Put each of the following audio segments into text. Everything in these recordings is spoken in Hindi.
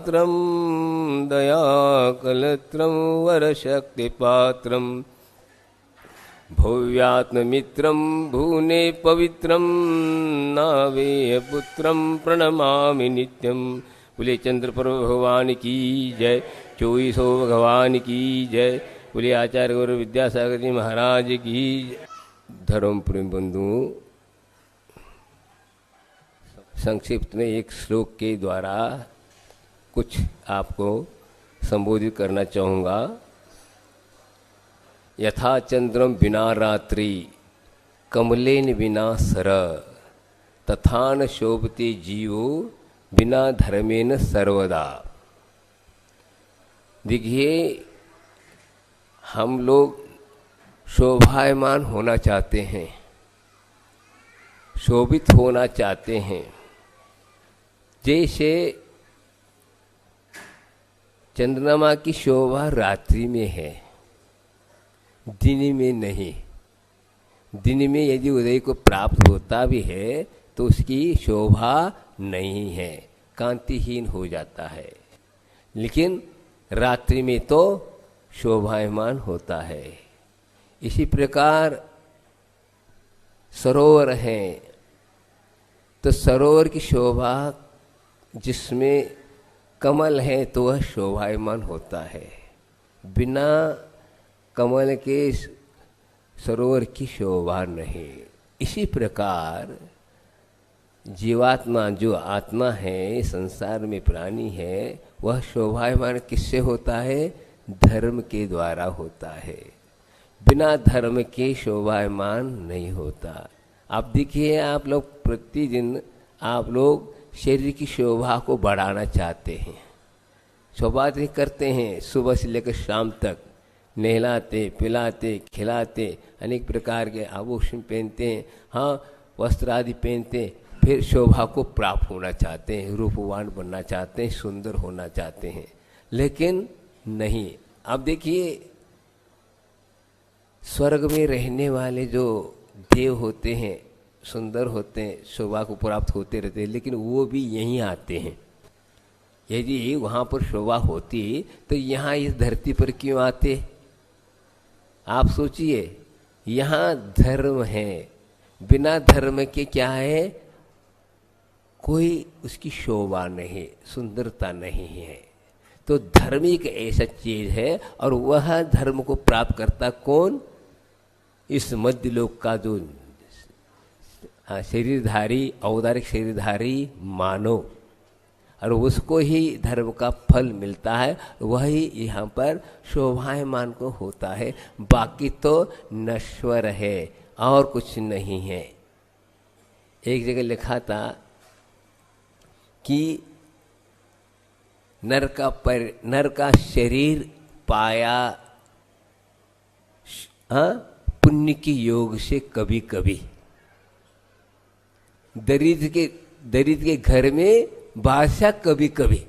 गात्रं दयाकलत्रं वरशक्तिपात्रं भव्यात्ममित्रं भुवने पवित्रं नावेयपुत्रं प्रणमामि नित्यं। बोले चंद्रप्रभु भगवान की जय, 24 भगवान की जय। बोले आचार्य गुरु विद्यासागर जी महाराज की। धर्म प्रेम बंधुओं, संक्षिप्त में एक श्लोक के द्वारा कुछ आपको संबोधित करना चाहूँगा। यथा चंद्रम बिना रात्रि कमलेन बिना सर, तथा न शोभते जीवो बिना धर्मेन सर्वदा। देखिए, हम लोग शोभायमान होना चाहते हैं, शोभित होना चाहते हैं। जैसे चंद्रमा की शोभा रात्रि में है, दिन में नहीं। दिन में यदि उदय को प्राप्त होता भी है तो उसकी शोभा नहीं है, कांतिहीन हो जाता है। लेकिन रात्रि में तो शोभायमान होता है। इसी प्रकार सरोवर है, तो सरोवर की शोभा जिसमें कमल है तो वह शोभायमान होता है। बिना कमल के सरोवर की शोभा नहीं। इसी प्रकार जीवात्मा, जो आत्मा है, संसार में प्राणी है, वह शोभायमान किससे होता है? धर्म के द्वारा होता है। बिना धर्म के शोभायमान नहीं होता। आप देखिए, आप लोग प्रतिदिन आप लोग शरीर की शोभा को बढ़ाना चाहते हैं, शोभा करते हैं। सुबह से लेकर शाम तक नहलाते, पिलाते, खिलाते, अनेक प्रकार के आभूषण पहनते हैं, हाँ, वस्त्र आदि पहनते हैं। फिर शोभा को प्राप्त होना चाहते हैं, रूपवान बनना चाहते हैं, सुंदर होना चाहते हैं। लेकिन नहीं। अब देखिए, स्वर्ग में रहने वाले जो देव होते हैं, सुंदर होते हैं, शोभा को प्राप्त होते रहते हैं, लेकिन वो भी यहीं आते हैं। यदि वहाँ पर शोभा होती तो यहाँ इस धरती पर क्यों आते? आप सोचिए, यहाँ धर्म है, बिना धर्म के क्या है? कोई उसकी शोभा नहीं, सुंदरता नहीं है। तो धर्म एक ऐसा चीज है, और वह धर्म को प्राप्त करता कौन? इस मध्य लोक का जो शरीरधारी, औदारिक शरीरधारी मानव, और उसको ही धर्म का फल मिलता है। वही यहाँ पर शोभायमान को होता है। बाकी तो नश्वर है और कुछ नहीं है। एक जगह लिखा था कि नर का शरीर पाया पुण्य के योग से कभी कभी। दरिद्र के घर में बादशाह कभी कभी।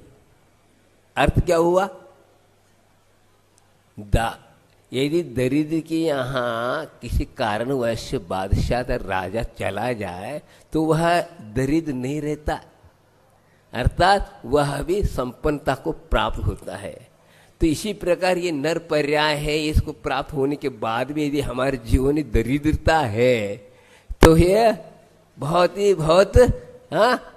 अर्थ क्या हुआ? यदि दरिद्र के यहाँ किसी कारणवश बादशाह या राजा चला जाए तो वह दरिद्र नहीं रहता, अर्थात वह भी संपन्नता को प्राप्त होता है। तो इसी प्रकार ये नर पर्याय है। इसको प्राप्त होने के बाद भी यदि हमारे जीवन में दरिद्रता है तो ये बहुत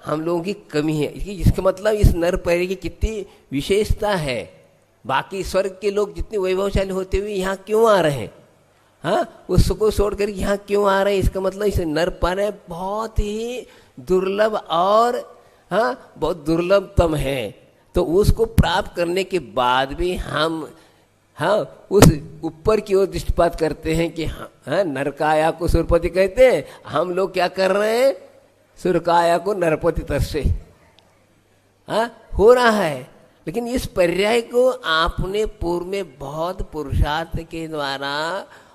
हम लोगों की कमी है। इसका मतलब इस नर पर्याय की कितनी विशेषता है। बाकी स्वर्ग के लोग जितने वैभवशाली होते हुए यहाँ क्यों आ रहे हैं? हाँ, उसको छोड़कर यहाँ क्यों आ रहे हैं? इसका मतलब इस नर पर्याय बहुत ही दुर्लभ और बहुत दुर्लभतम है। तो उसको प्राप्त करने के बाद भी हम उस ऊपर की ओर दृष्टिपात करते हैं कि नरकाया को सुरपति कहते हैं। हम लोग क्या कर रहे हैं? सुरकाया को नरपति तरह से हो रहा है। लेकिन इस पर्याय को आपने पूर्व में बहुत पुरुषार्थ के द्वारा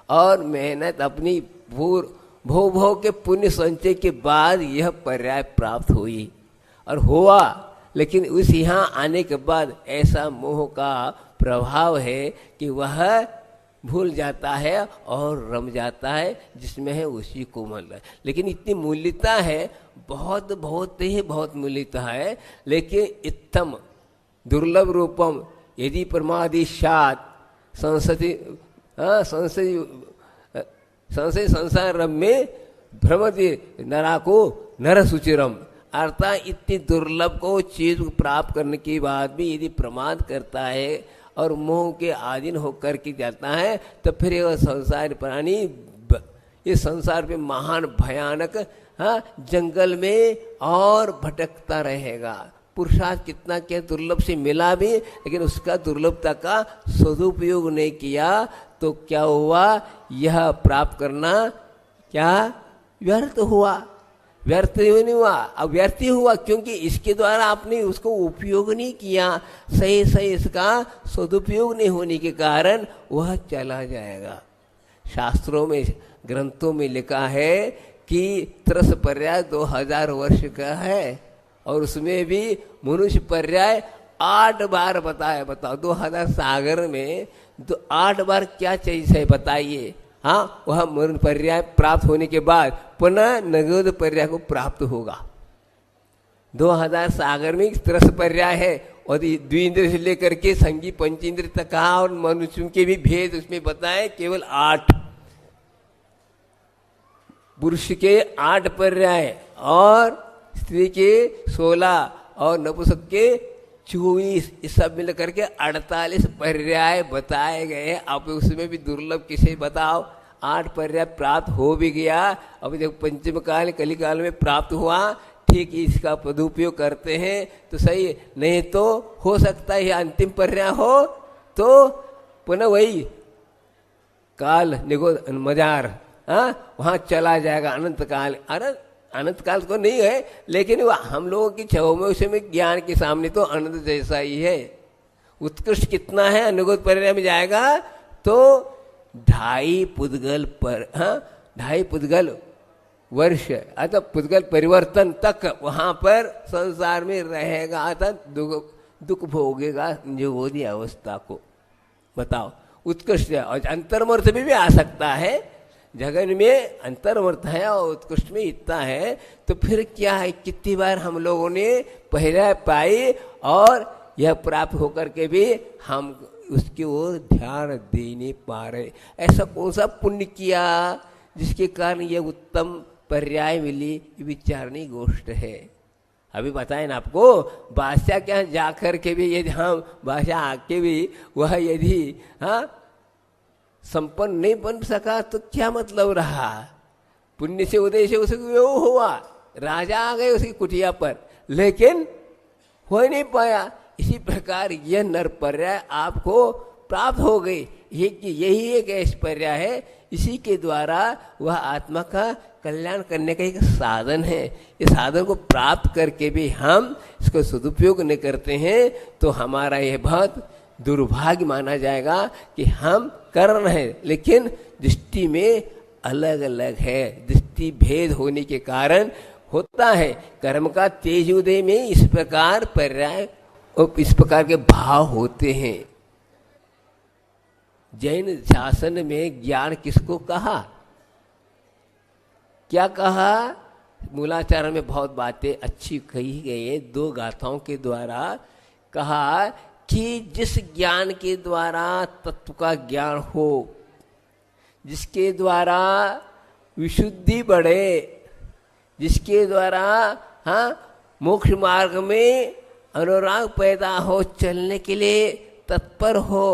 और मेहनत अपनी भोग के पुण्य संचय के बाद यह पर्याय प्राप्त हुई और हुआ। लेकिन उस यहाँ आने के बाद ऐसा मोह का प्रभाव है कि वह भूल जाता है और रम जाता है, जिसमें है उसी को मिल रहा है। लेकिन इतनी मूल्यता है, बहुत मूल्यता है। लेकिन इत्तम दुर्लभ रूपम यदि प्रमादिशात संसति संशय संसार में भ्रमति नराको नर सुचिरम। अर्थात इतनी दुर्लभ को चीज प्राप्त करने के बाद भी यदि प्रमाद करता है और मोह के अधीन होकर के जाता है तो फिर यह संसार प्राणी इस संसार पे महान भयानक जंगल में और भटकता रहेगा। पुरुषार्थ कितना क्या दुर्लभ से मिला भी, लेकिन उसका दुर्लभता का सदुपयोग नहीं किया तो क्या हुआ, यह प्राप्त करना क्या व्यर्थ हुआ। व्यर्थ नहीं हुआ, अब व्यर्थ ही हुआ क्योंकि इसके द्वारा आपने उसको उपयोग नहीं किया, सही सही इसका सदुपयोग नहीं होने के कारण वह चला जाएगा। शास्त्रों में ग्रंथों में लिखा है कि त्रस पर्याय 2000 वर्ष का है और उसमें भी मनुष्य पर्याय 8 बार बताया। बताओ 2000 सागर में 8 बार क्या चीज है बताइए। हाँ, वह मरण पर्याय प्राप्त होने के बाद पुनः नगद पर्याय को प्राप्त होगा। 2000 सागर में त्रस पर्याय है और द्विंद्र से लेकर के संगी पंचेंद्र तक कहा और मनुष्यों के भी भेद उसमें बताए केवल 8। पुरुष के 8 पर्याय और स्त्री के 16 और नपुंसक के 24, इस सब मिल करके 48 पर्याय बताए गए। अब उसमें भी दुर्लभ किसे बताओ, 8 पर्याय प्राप्त हो भी गया। अब जब पंचम काल कली काल में प्राप्त हुआ, ठीक इसका सदुपयोग करते हैं तो सही, नहीं तो हो सकता है अंतिम पर्याय हो तो पुनः वही काल निगो मजार वहां चला जाएगा अनंत काल। अरे अनंत काल तो नहीं है, लेकिन हम लोगों की छवों में ज्ञान के सामने तो अनंत जैसा ही है। उत्कृष्ट कितना है, अनुगत पर्याय में जाएगा तो 2.5 पुद्गल पर 2.5 पुद्गल वर्ष अतः पुद्गल परिवर्तन तक वहां पर संसार में रहेगा, अतः दुख भोगेगा निजोदी अवस्था को। बताओ उत्कृष्ट है और अंतर्मर्थ में भी आ सकता है। जगन में अंतर्मर्थ है और उत्कृष्ट में इतना है तो फिर क्या है, कितनी बार हम लोगों ने पहरा पाई और यह प्राप्त होकर के भी हम उसकी ओर ध्यान दे नहीं पा रहे। ऐसा कौन सा पुण्य किया जिसके कारण यह उत्तम पर्याय मिली, ये विचारनी गोष्ट है। अभी बताए ना आपको, बादशाह क्या जाकर के भी यदि हम बादशाह आके भी वह यदि संपन्न नहीं बन सका तो क्या मतलब रहा। पुण्य से उदय से उसको वो हुआ, राजा आ गए उसकी कुटिया पर, लेकिन हो नहीं पाया। इसी प्रकार यह नर पर्याय आपको प्राप्त हो गई, यही एक ऐसा पर्याय है, इसी के द्वारा वह आत्मा का कल्याण करने का एक साधन है। इस साधन को प्राप्त करके भी हम इसको सदुपयोग नहीं करते हैं तो हमारा यह बहुत दुर्भाग्य माना जाएगा कि हम कर रहे हैं, लेकिन दृष्टि में अलग अलग है। दृष्टि भेद होने के कारण होता है। कर्म का तेज उदय में इस प्रकार पर्याय और इस प्रकार के भाव होते हैं। जैन शासन में ज्ञान किसको कहा, क्या कहा, मूलाचारण में बहुत बातें अच्छी कही गई है। 2 गाथाओं के द्वारा कहा कि जिस ज्ञान के द्वारा तत्व का ज्ञान हो, जिसके द्वारा विशुद्धि बढ़े, जिसके द्वारा मोक्ष मार्ग में अनुराग पैदा हो, चलने के लिए तत्पर हो,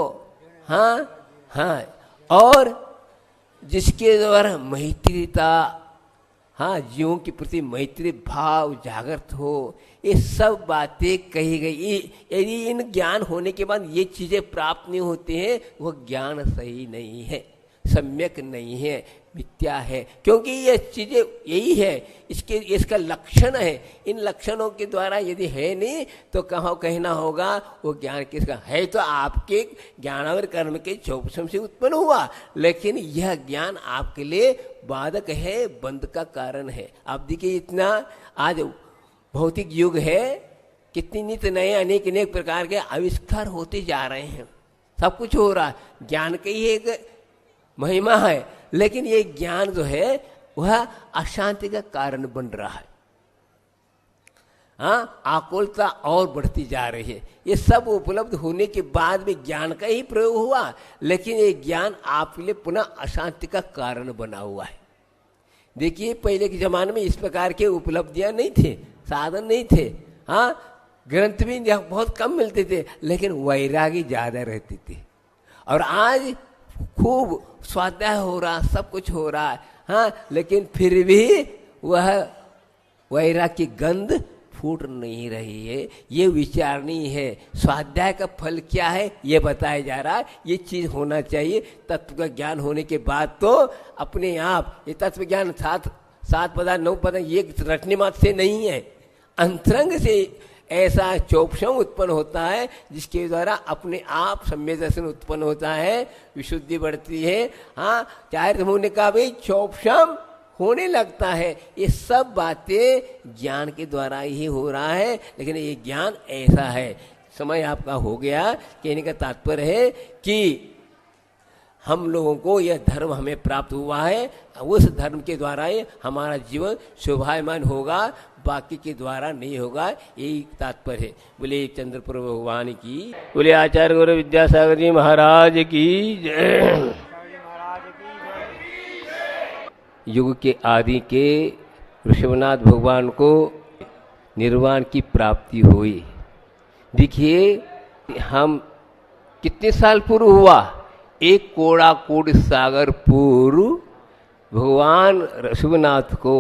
और जिसके द्वारा मैत्रीता, जीवों के प्रति मैत्री भाव जागृत हो, ये सब बातें कही गई। यदि इन ज्ञान होने के बाद ये चीजें प्राप्त नहीं होती हैं, वह ज्ञान सही नहीं है, सम्यक नहीं है, मिथ्या है। क्योंकि ये चीजें यही है, इसका लक्षण है। इन लक्षणों के द्वारा यदि है नहीं तो कहाँ कहना होगा वो ज्ञान किसका है। तो आपके ज्ञानावर कर्म के चौपसम से उत्पन्न हुआ, लेकिन यह ज्ञान आपके लिए बाधक है, बंध का कारण है। आप देखिए इतना आज भौतिक युग है, कितनी नित्य नए अनेक प्रकार के आविष्कार होते जा रहे हैं, सब कुछ हो रहा है। ज्ञान की ही एक महिमा है, लेकिन ये ज्ञान जो है वह अशांति का कारण बन रहा है। हाँ, आकुलता और बढ़ती जा रही है। ये सब उपलब्ध होने के बाद में ज्ञान का ही प्रयोग हुआ, लेकिन ये ज्ञान आपके लिए पुनः अशांति का कारण बना हुआ है। देखिए, पहले के जमाने में इस प्रकार के उपलब्धियां नहीं थे, साधन नहीं थे, हाँ, ग्रंथ भी बहुत कम मिलते थे, लेकिन वैरागी ज्यादा रहती थी। और आज खूब स्वाध्याय हो रहा, सब कुछ हो रहा है, हाँ, लेकिन फिर भी वह वैराग की गंध फूट नहीं रही है। ये विचारनीय है। स्वाध्याय का फल क्या है ये बताया जा रहा है। ये चीज होना चाहिए। तत्व का ज्ञान होने के बाद तो अपने आप ये तत्व ज्ञान सात पदार्थ 9 पदार्थ ये रटने मात्र से नहीं है, अंतरंग से ऐसा चौपशम उत्पन्न होता है जिसके द्वारा अपने आप सम्यक दर्शन उत्पन्न होता है, विशुद्धि बढ़ती है। हाँ, चाहे होने का भी चौपशम होने लगता है। ये सब बातें ज्ञान के द्वारा ही हो रहा है, लेकिन ये ज्ञान ऐसा है। समय आपका हो गया। कहने का तात्पर्य है कि हम लोगों को यह धर्म हमें प्राप्त हुआ है, उस धर्म के द्वारा ही हमारा जीवन शोभायमान होगा, बाकी के द्वारा नहीं होगा। यही तात्पर्य है। बोले चंद्रप्रभु भगवान की, बोले आचार्य गुरु विद्यासागर जी महाराज की जय। युग के आदि के ऋषभनाथ भगवान को निर्वाण की प्राप्ति हुई। देखिए, हम कितने साल पूर्व हुआ? 1 कोड़ा सागर पूर्व भगवान ऋषभनाथ को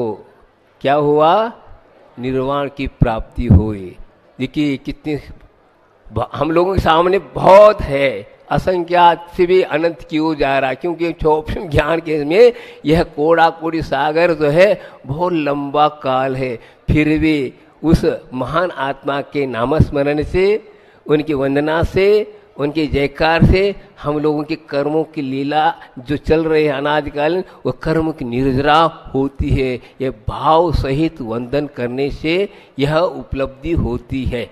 क्या हुआ? निर्वाण की प्राप्ति हुई। देखिए, कितने हम लोगों के सामने बहुत है, असंख्यात से भी अनंत की ओर जा रहा है, क्योंकि चौपम ज्ञान के में यह कोड़ी सागर जो है बहुत लंबा काल है। फिर भी उस महान आत्मा के नामस्मरण से, उनकी वंदना से, उनके जयकार से हम लोगों के कर्मों की लीला जो चल रही है अनादिकालीन, वह कर्म की निर्जरा होती है। यह भाव सहित वंदन करने से यह उपलब्धि होती है।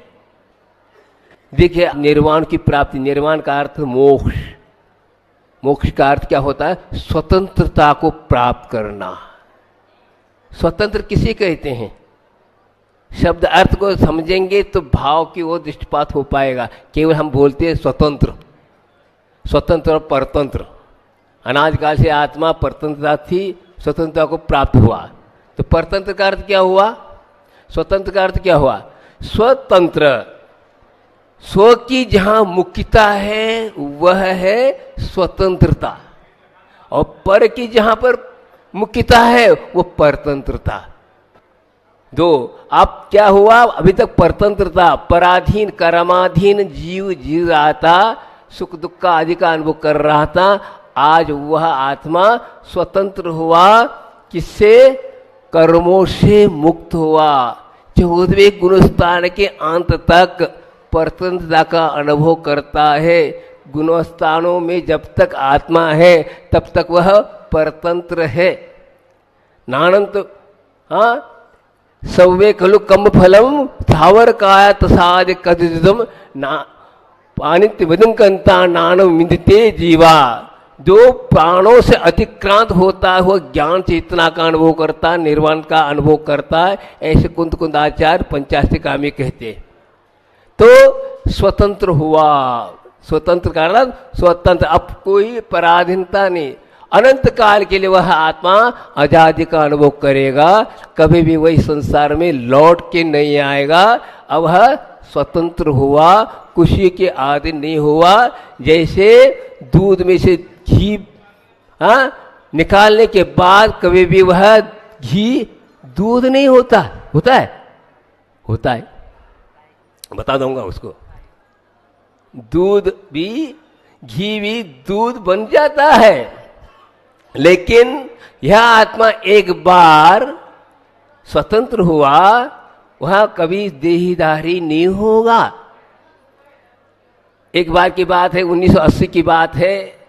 देखिए, निर्वाण की प्राप्ति, निर्वाण का अर्थ मोक्ष। मोक्ष का अर्थ क्या होता है? स्वतंत्रता को प्राप्त करना। स्वतंत्र किसे कहते हैं? शब्द अर्थ को समझेंगे तो भाव की ओर दृष्टिपात हो पाएगा। केवल हम बोलते हैं स्वतंत्र, स्वतंत्र और परतंत्र। अनादिकाल से आत्मा परतंत्रता थी, स्वतंत्रता को प्राप्त हुआ। तो परतंत्र का अर्थ क्या हुआ? स्वतंत्र का अर्थ क्या हुआ? स्वतंत्र, स्व की जहां मुक्तता है वह है स्वतंत्रता, और पर की जहां पर मुक्तता है वो परतंत्रता। दो, अब क्या हुआ? अभी तक परतंत्रता, पराधीन कर्माधीन जीव जी रहा था, सुख दुख का आदि का अनुभव कर रहा था। आज वह आत्मा स्वतंत्र हुआ। किससे? कर्मों से मुक्त हुआ। 14वें गुणस्थान के अंत तक परतंत्रता का अनुभव करता है। गुणस्थानों में जब तक आत्मा है तब तक वह परतंत्र है। नानंत, हाँ, सव्वे खलु कम फलम थावर काया तसाद कदिदम ना पानित वदंकंता नानव मिंदते जीवा। जो प्राणों से अतिक्रांत होता है वह ज्ञान चेतना का अनुभव करता है, निर्वाण का अनुभव करता है। ऐसे कुंत कुंदाचार्य पंचास्तिका में कहते। तो स्वतंत्र हुआ। स्वतंत्र का अर्थ स्वतंत्र, अब कोई पराधीनता नहीं। अनंत काल के लिए वह आत्मा आजादी का अनुभव करेगा, कभी भी वही संसार में लौट के नहीं आएगा। अब वह स्वतंत्र हुआ, खुशी के आदि नहीं हुआ। जैसे दूध में से घी निकालने के बाद कभी भी वह घी दूध नहीं होता। होता है? होता है, बता दूंगा उसको। दूध भी, घी भी दूध बन जाता है, लेकिन यह आत्मा एक बार स्वतंत्र हुआ, वह कभी देहीधारी नहीं होगा। एक बार की बात है, 1980 की बात है।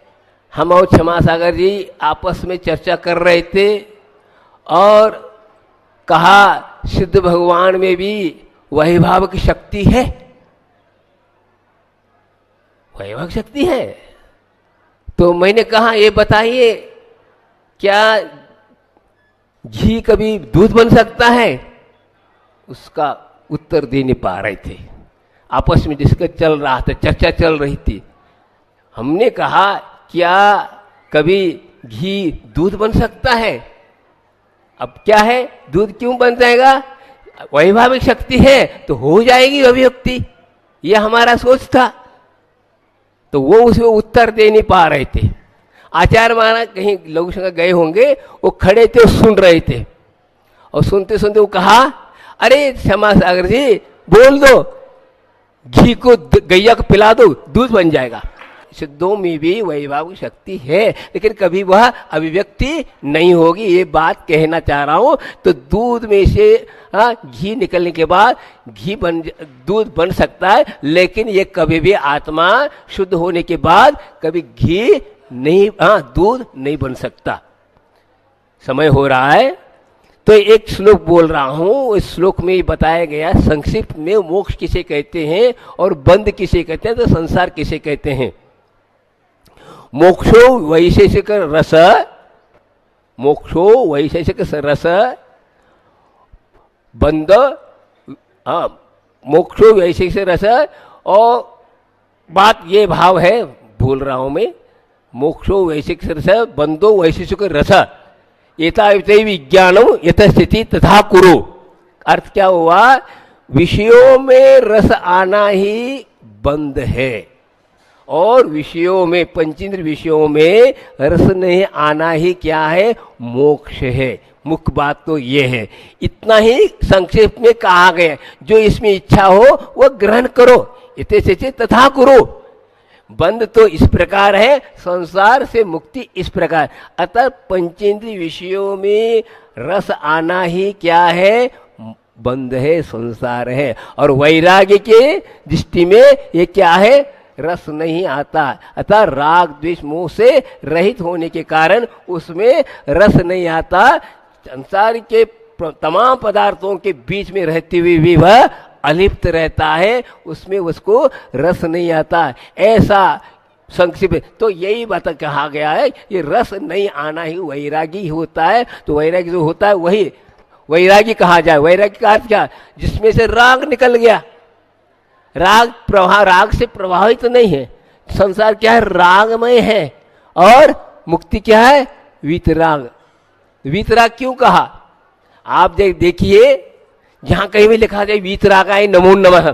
हम और क्षमा सागर जी आपस में चर्चा कर रहे थे और कहा सिद्ध भगवान में भी वैभाव की शक्ति है। वैभाव शक्ति है। तो मैंने कहा ये बताइए, क्या घी कभी दूध बन सकता है? उत्तर दे नहीं पा रहे थे। आपस में डिस्कस चल रहा था, चर्चा चल रही थी। हमने कहा क्या कभी घी दूध बन सकता है? अब क्या है, दूध क्यों बन जाएगा? वैभाविक शक्ति है तो हो जाएगी अभिव्यक्ति, यह हमारा सोच था। तो वो उसमें उत्तर दे नहीं पा रहे थे। आचार्य महाराज कहीं लघु संघ गए होंगे, वो खड़े थे, सुन रहे थे, और सुनते सुनते वो कहा, अरे क्षमा सागर जी, बोल दो, घी को गैया को पिला दो, दूध बन जाएगा। सिद्धों में भी वैभाविक शक्ति है, लेकिन कभी वह अभिव्यक्ति नहीं होगी, ये बात कहना चाह रहा हूं। तो दूध में से घी निकलने के बाद दूध बन सकता है, लेकिन ये कभी भी आत्मा शुद्ध होने के बाद कभी घी नहीं, दूध नहीं बन सकता। समय हो रहा है तो एक श्लोक बोल रहा हूं। इस श्लोक में बताया गया संक्षिप्त में मोक्ष किसे कहते हैं और बंध किसे कहते हैं, तो संसार किसे कहते हैं। मोक्षो वैशेषिक रस, मोक्षो वैशेषिक रस, बंध, मोक्षो वैशेषिक रस, और बात ये भाव है, भूल रहा हूं मैं, मोक्षो वैशेषिक रस, बंधो वैशेषिक रस, एतावते विज्ञानम यथस्थिति तथा कुरु। अर्थ क्या हुआ, विषयों में रस आना ही बंध है, और विषयों में, पंचेंद्रिय विषयों में रस नहीं आना ही क्या है, मोक्ष है। मुख्य बात तो ये है। इतना ही संक्षेप में कहा गया, जो इसमें इच्छा हो वह ग्रहण करो, इते से तथा करो। बंध तो इस प्रकार है, संसार से मुक्ति इस प्रकार। अतः पंचेंद्रिय विषयों में रस आना ही क्या है, बंध है, संसार है। और वैराग्य के दृष्टि में ये क्या है, रस नहीं आता। अतः राग द्वेष मोह से रहित होने के कारण उसमें रस नहीं आता। संसार के तमाम पदार्थों के बीच में रहते हुए भी वह अलिप्त रहता है, उसमें उसको रस नहीं आता। ऐसा संक्षिप्त तो यही बात कहा गया है, ये रस नहीं आना ही वैरागी होता है। तो वैरागी जो होता है वही वैरागी कहा जाए। वैरागी का अर्थ क्या, जिसमें से राग निकल गया। राग से प्रभावित तो नहीं है। संसार क्या है, रागमय है। और मुक्ति क्या है, वीतराग। वीतराग क्यों कहा, आप देखिए, जहां कहीं भी लिखा जाए वीतरागाय नमो नमः,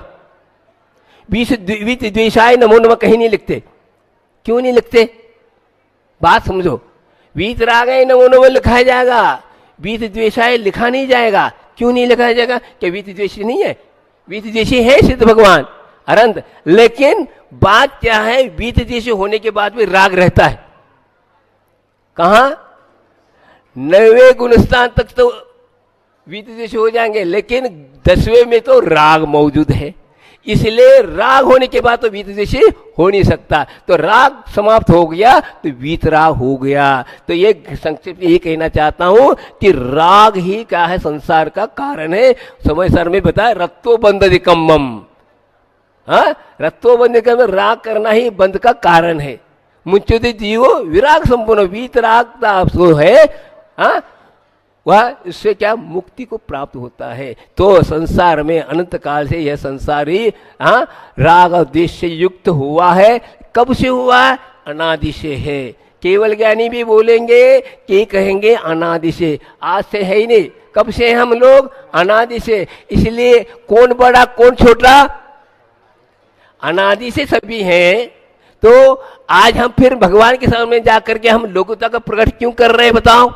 वीत द्वेषाय नमो नमः कहीं नहीं लिखते। क्यों नहीं लिखते, बात समझो। वीतरागाय नमो नमः लिखा जाएगा, वीत द्वेषाय लिखा नहीं जाएगा। क्यों नहीं लिखा जाएगा, क्या वीत द्वेषी नहीं है? वीत द्वेषी है सिद्ध भगवान अनंत। लेकिन बात क्या है, वीत द्वेषी होने के बाद भी राग रहता है। कहां, 9वें गुणस्थान तक तो वीत द्वेषी हो जाएंगे, लेकिन 10वें में तो राग मौजूद है। इसलिए राग होने के बाद तो वीत द्वेषी हो नहीं सकता। तो राग समाप्त हो गया तो वीतराग हो गया। तो ये संक्षिप्त ये कहना चाहता हूं कि राग ही क्या है, संसार का कारण है। समय सर में बताया रत्तो बंधदिकम्मम, रत्तो बंधदिकम्म, राग करना ही बंध का कारण है। मुच्यते जीवो विराग संपूर्ण, वीतराग है, वह इससे क्या मुक्ति को प्राप्त होता है। तो संसार में अनंत काल से यह संसार ही राग और द्वेष से युक्त हुआ है। कब से हुआ, अनादि से है। केवल ज्ञानी भी बोलेंगे कि कहेंगे अनादि से, आज से है ही नहीं। कब से हम लोग, अनादि से। इसलिए कौन बड़ा कौन छोटा, अनादि से सभी हैं। तो आज हम फिर भगवान के सामने जाकर के हम लोकता का प्रकट क्यों कर रहे हैं, बताओ।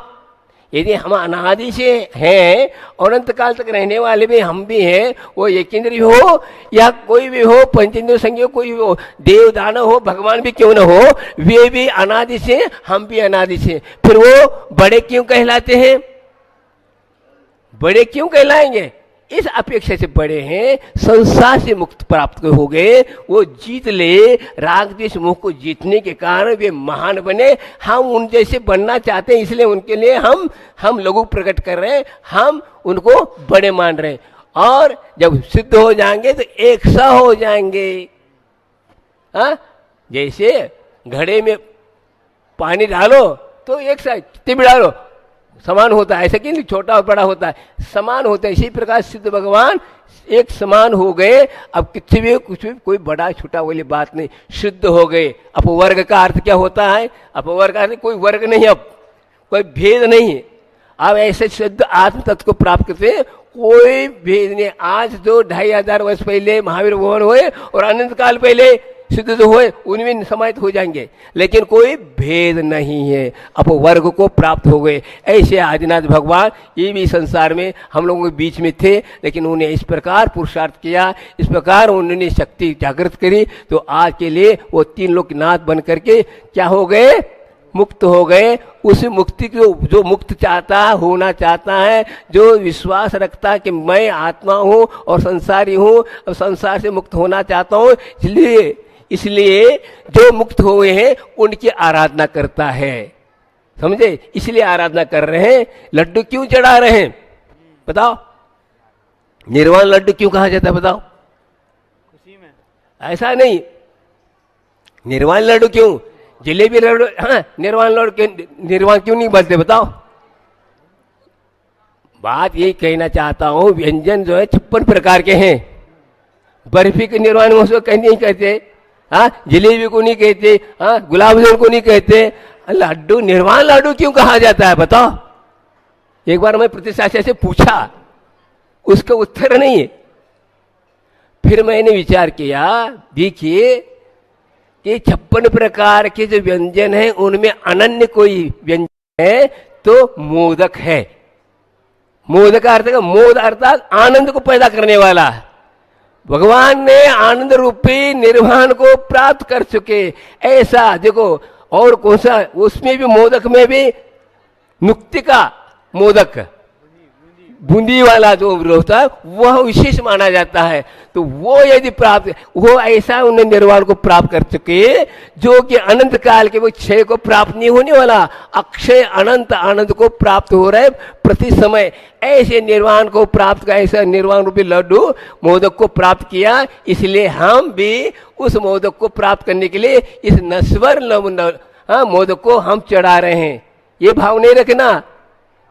यदि हम अनादि से हैं और अनंत काल तक रहने वाले भी हम भी हैं, वो एक इंद्रिय हो या कोई भी हो, पंचेंद्रिय संज्ञा कोई भी हो, देव दानव हो, भगवान भी क्यों न हो, वे भी अनादि से, हम भी अनादि से। फिर वो बड़े क्यों कहलाते हैं, बड़े क्यों कहलाएंगे, इस अपेक्षा से बड़े हैं। संसार से मुक्त प्राप्त हो गए, वो जीत ले। राग द्वेष मोह को जीतने के कारण वे महान बने। हम उन जैसे बनना चाहते हैं, इसलिए उनके लिए हम लोगों प्रकट कर रहे हैं, हम उनको बड़े मान रहे हैं। और जब सिद्ध हो जाएंगे तो एक सा हो जाएंगे। जैसे घड़े में पानी डालो तो एक सा, कितने भी डालो, समान होता है, ऐसा कि नहीं छोटा और बड़ा होता है, समान होता है। इसी प्रकार सिद्ध भगवान एक समान हो गए। अब किसी भी कुछ भी कोई बड़ा छोटा वाली बात नहीं, शुद्ध हो गए। अपवर्ग का अर्थ क्या होता है? अपवर्ग का अर्थ कोई वर्ग नहीं, अब कोई भेद नहीं। अब ऐसे शुद्ध आत्म तत्व को प्राप्त करते कोई भेद नहीं। आज जो 2500 वर्ष पहले महावीर भगवान हुए और अनंत काल पहले सिद्ध जो हुए उनमें समाहित हो जाएंगे, लेकिन कोई भेद नहीं है, अपवर्ग को प्राप्त हो गए। ऐसे आदिनाथ भगवान ये भी संसार में हम लोगों के बीच में थे, लेकिन उन्हें इस प्रकार पुरुषार्थ किया, इस प्रकार उन्होंने शक्ति जागृत करी, तो आज के लिए वो 3 लोक नाथ बन करके क्या हो गए? मुक्त हो गए। उस मुक्ति को जो मुक्त चाहता होना चाहता है, जो विश्वास रखता है कि मैं आत्मा हूँ और संसारी हूँ और संसार से मुक्त होना चाहता हूँ, इसलिए जो मुक्त हुए हैं उनकी आराधना करता है, समझे? इसलिए आराधना कर रहे हैं। लड्डू क्यों चढ़ा रहे हैं बताओ? निर्वाण लड्डू क्यों कहा जाता है बताओ? खुशी में। ऐसा नहीं, निर्वाण लड्डू क्यों? जलेबी लड्डू, हाँ, निर्वाण लड्डू निर्वाण क्यों नहीं बोलते बताओ? बात यही कहना चाहता हूं, व्यंजन जो है 56 प्रकार के हैं। बर्फी के निर्वाण उसको नहीं कहते, हाँ, जलेबी को नहीं कहते, हाँ, गुलाब जामुन को नहीं कहते, लड्डू निर्वाण लड्डू क्यों कहा जाता है बताओ? एक बार मैं प्रतिशासन से पूछा, उसका उत्तर नहीं है। फिर मैंने विचार किया, देखिए कि 56 प्रकार के जो व्यंजन हैं उनमें अनन्य कोई व्यंजन है तो मोदक है। मोदक का अर्थ है, मोद अर्थात आनंद को पैदा करने वाला। भगवान ने आनंद रूपी निर्वाण को प्राप्त कर चुके। ऐसा देखो, और कौन सा? उसमें भी मोदक में भी मुक्ति का मोदक, बूंदी वाला जो होता है वह विशेष माना जाता है। तो वो यदि प्राप्त, वो ऐसा उन्हें निर्वाण को प्राप्त कर चुके जो कि अनंत काल के वो क्षय को प्राप्त नहीं होने वाला, अक्षय अनंत आनंद को प्राप्त हो रहे प्रति समय। ऐसे निर्वाण को प्राप्त का, ऐसा निर्वाण रूपी लड्डू मोदक को प्राप्त किया। इसलिए हम भी उस मोदक को प्राप्त करने के लिए इस नश्वर मोदक को हम चढ़ा रहे हैं। ये भाव नहीं रखना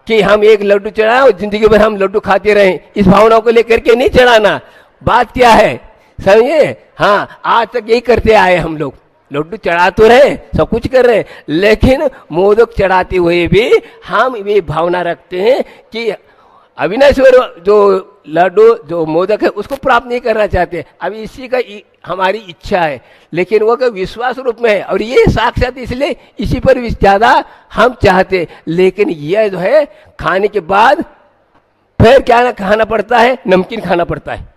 कि हम एक लड्डू चढ़ाएं और जिंदगी भर हम लड्डू खाते रहें, इस भावना को लेकर के नहीं चढ़ाना। बात क्या है समझे? हाँ, आज तक यही करते आए हम लोग, लड्डू चढ़ा तो रहे, सब कुछ कर रहे हैं, लेकिन मोदक चढ़ाते हुए भी हम ये भावना रखते हैं कि अविनाश्वर जो लड्डू जो मोदक है उसको प्राप्त नहीं करना चाहते। अब इसी का हमारी इच्छा है, लेकिन वो विश्वास रूप में है और ये साक्षात, इसलिए इसी पर भी ज्यादा हम चाहते। लेकिन यह जो है खाने के बाद फिर क्या ना खाना पड़ता है, नमकीन खाना पड़ता है।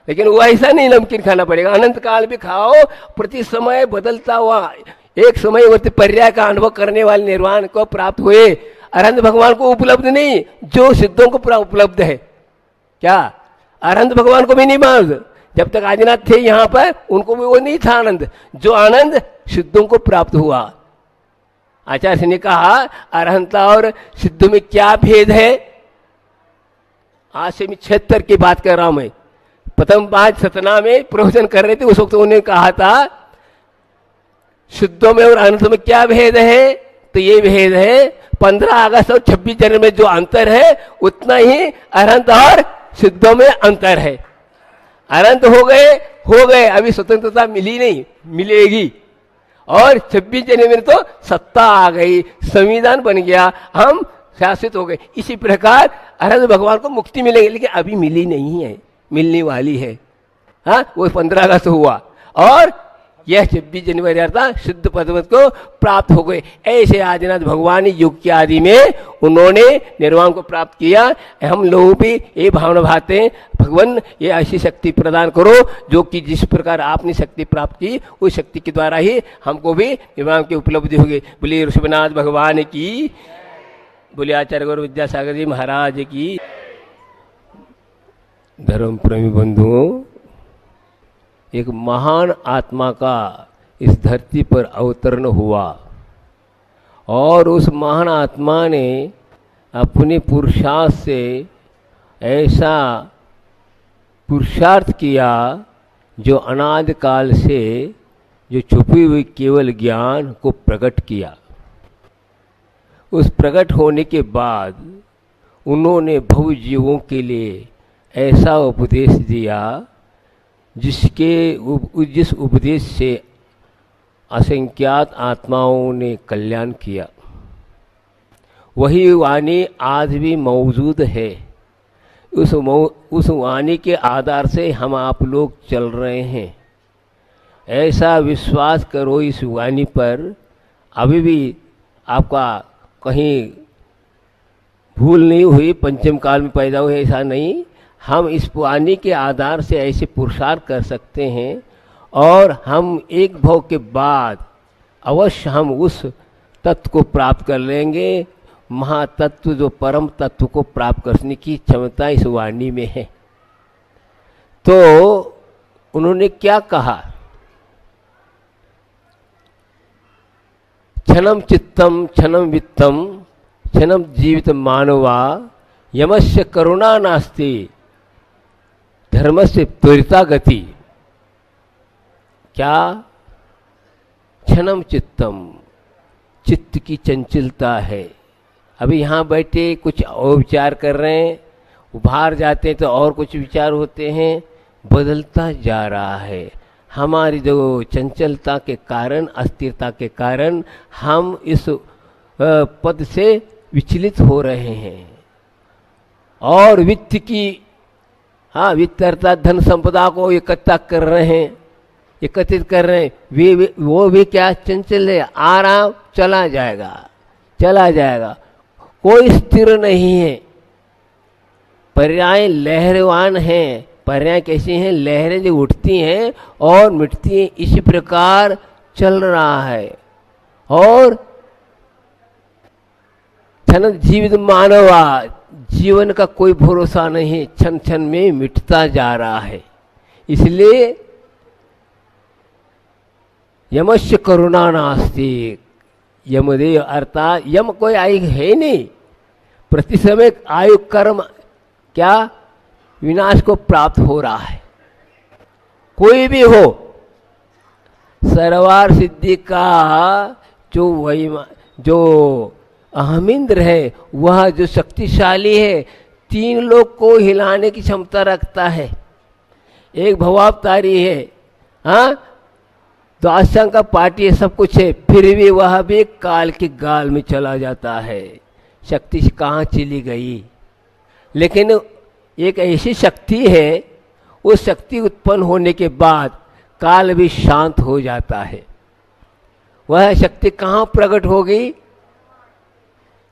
लेकिन वो ऐसा नहीं नमकीन खाना पड़ेगा, अनंत काल भी खाओ। प्रति समय बदलता हुआ एक समय वर्ती पर्याय का अनुभव करने वाले निर्वाण को प्राप्त हुए। अरहंत भगवान को उपलब्ध नहीं, जो सिद्धों को उपलब्ध है। क्या अरहंत भगवान को भी नहीं मालूम? जब तक आदिनाथ थे यहाँ पर उनको भी वो नहीं था आनंद, जो आनंद सिद्धों को प्राप्त हुआ। आचार्य ने कहा अरहंता और सिद्ध में क्या भेद है? आज से मैं 76 की बात कर रहा हूं। मैं प्रथम बात सतना में प्रवचन कर रहे थे, उस वक्त उन्होंने कहा था सिद्धों में और अनंत में क्या भेद है? तो ये भेद है 15 अगस्त और 26 जनवरी में जो अंतर है उतना ही अरहंत और सिद्धों में अंतर है। अनंत हो गए, अभी स्वतंत्रता मिली नहीं, मिलेगी। और 26 जनवरी में तो सत्ता आ गई, संविधान बन गया, हम शासित हो गए। इसी प्रकार अरहंत भगवान को मुक्ति मिलेगी, लेकिन अभी मिली नहीं है, मिलने वाली है। हाँ, वो 15 अगस्त हुआ और यह 26 जनवरी अर्थात शुद्ध पदमत को प्राप्त हो गए। ऐसे आदिनाथ भगवान युग के आदि में उन्होंने निर्वाण को प्राप्त किया। हम लोग भी ये भावना भाते हैं, भगवान ये ऐसी शक्ति प्रदान करो जो कि जिस प्रकार आपने शक्ति प्राप्त की उस शक्ति के द्वारा ही हमको भी निर्वाण की उपलब्धि होगी। बोलिए ऋषभनाथ भगवान की, बोलिए आचार्य गुरु विद्यासागर जी महाराज की। धर्म प्रेमी बंधुओं, एक महान आत्मा का इस धरती पर अवतरण हुआ और उस महान आत्मा ने अपने पुरुषार्थ से ऐसा पुरुषार्थ किया जो अनादि काल से जो छुपी हुई केवल ज्ञान को प्रकट किया। उस प्रकट होने के बाद उन्होंने भव जीवों के लिए ऐसा उपदेश दिया जिस उपदेश से असंख्यात आत्माओं ने कल्याण किया। वही वाणी आज भी मौजूद है। उस वाणी के आधार से हम आप लोग चल रहे हैं। ऐसा विश्वास करो इस वाणी पर। अभी भी आपका कहीं भूल नहीं हुई, पंचम काल में पैदा हुए ऐसा नहीं। हम इस वाणी के आधार से ऐसे पुरुषार्थ कर सकते हैं और हम एक भव के बाद अवश्य हम उस तत्व को प्राप्त कर लेंगे। महातत्व जो परम तत्व को प्राप्त करने की क्षमता इस वाणी में है। तो उन्होंने क्या कहा? क्षणम चित्तम क्षणम वित्तम क्षणम जीवित मानवा यमस्य करुणा नास्ति धर्मस्य त्वरिता गति। क्या? क्षणम चित्तम, चित्त की चंचलता है। अभी यहाँ बैठे कुछ और विचार कर रहे हैं, बाहर जाते हैं तो और कुछ विचार होते हैं, बदलता जा रहा है। हमारी जो चंचलता के कारण, अस्थिरता के कारण हम इस पद से विचलित हो रहे हैं। और वित्त की, वित्त अर्थात धन संपदा को एकत्रित कर रहे हैं, वो भी क्या चंचल है, आराम चला जाएगा, कोई स्थिर नहीं है। पर्याय लहरवान हैं। पर्याय कैसी हैं? लहरें जो उठती हैं और मिटती हैं, इसी प्रकार चल रहा है। और क्षण जीवित मानवा, जीवन का कोई भरोसा नहीं, क्षण क्षण में मिटता जा रहा है। इसलिए यमस्य करुणा नास्ति, यमदेव अर्थात यम कोई आयु है नहीं। प्रति समय आयु कर्म क्या विनाश को प्राप्त हो रहा है। कोई भी हो, सर्वार सिद्धि का जो अहमिंद्र है, वह जो शक्तिशाली है, तीन लोग को हिलाने की क्षमता रखता है। एक भवावतारी है, द्वादशांग का पार्टी है, सब कुछ है, फिर भी वह भी काल के गाल में चला जाता है। शक्ति कहाँ चली गई? लेकिन एक ऐसी शक्ति है, उस शक्ति उत्पन्न होने के बाद काल भी शांत हो जाता है। वह शक्ति कहाँ प्रकट होगी?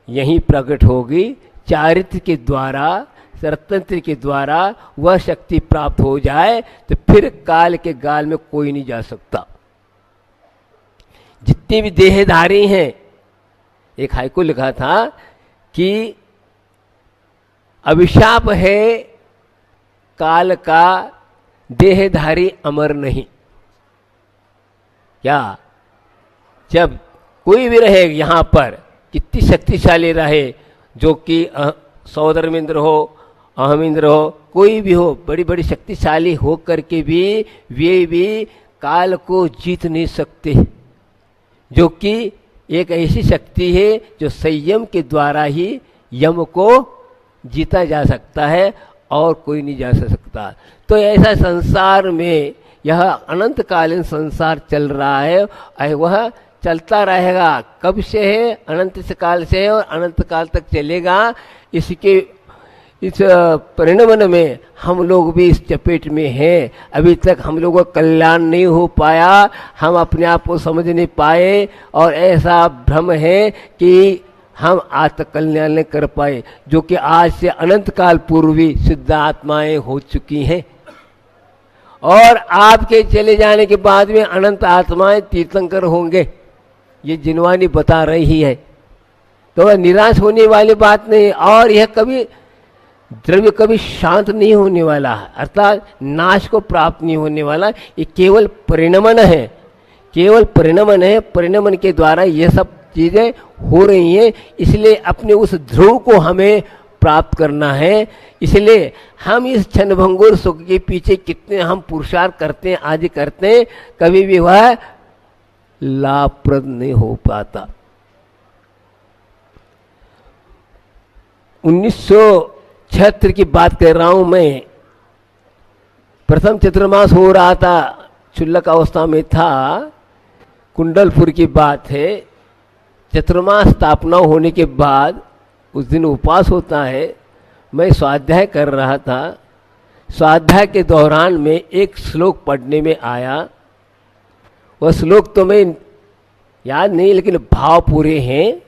यहीं प्रकट होगी। चारित्र के द्वारा, सरतंत्र के द्वारा वह शक्ति प्राप्त हो जाए तो फिर काल के गाल में कोई नहीं जा सकता। जितने भी देहधारी हैं, एक हाइको लिखा था कि अभिशाप है काल का, देहधारी अमर नहीं। क्या? जब कोई भी रहे यहाँ पर, कितनी शक्तिशाली रहे, जो कि सौदर्मेंद्र हो, अहमिंद्र हो, कोई भी हो, बड़ी बड़ी शक्तिशाली हो करके भी वे भी काल को जीत नहीं सकते। जो कि एक ऐसी शक्ति है जो संयम के द्वारा ही यम को जीता जा सकता है और कोई नहीं जा सकता। तो ऐसा संसार में यह अनंतकालीन संसार चल रहा है और वह चलता रहेगा। कब से है? अनंत काल से है और अनंत काल तक चलेगा। इस परिणमन में हम लोग भी इस चपेट में हैं। अभी तक हम लोगों का कल्याण नहीं हो पाया, हम अपने आप को समझ नहीं पाए और ऐसा भ्रम है कि हम आज तक कल्याण नहीं कर पाए, जो कि आज से अनंत काल पूर्वी सिद्ध आत्माएं हो चुकी हैं। और आपके चले जाने के बाद में अनंत आत्माएं तीर्थंकर होंगे, ये जिनवानी बता रही है। तो निराश होने वाली बात नहीं। और यह कभी द्रव्य कभी शांत नहीं होने वाला है, अर्थात नाश को प्राप्त नहीं होने वाला। ये केवल परिणमन है, केवल परिणमन है। परिणमन के द्वारा ये सब चीजें हो रही हैं। इसलिए अपने उस ध्रुव को हमें प्राप्त करना है। इसलिए हम इस क्षणभंगुर सुख के पीछे कितने हम पुरुषार्थ करते हैं, आदि करते हैं, कभी भी वह लाभप्रद नहीं हो पाता। 1976 की बात कर रहा हूं मैं। प्रथम चतुर्मास हो रहा था, क्षुल्लक अवस्था में था, कुंडलपुर की बात है। चतुर्मास स्थापना होने के बाद उस दिन उपवास होता है। मैं स्वाध्याय कर रहा था। स्वाध्याय के दौरान में एक श्लोक पढ़ने में आया। वह श्लोक तो मैं याद नहीं, लेकिन भाव पूरे हैं,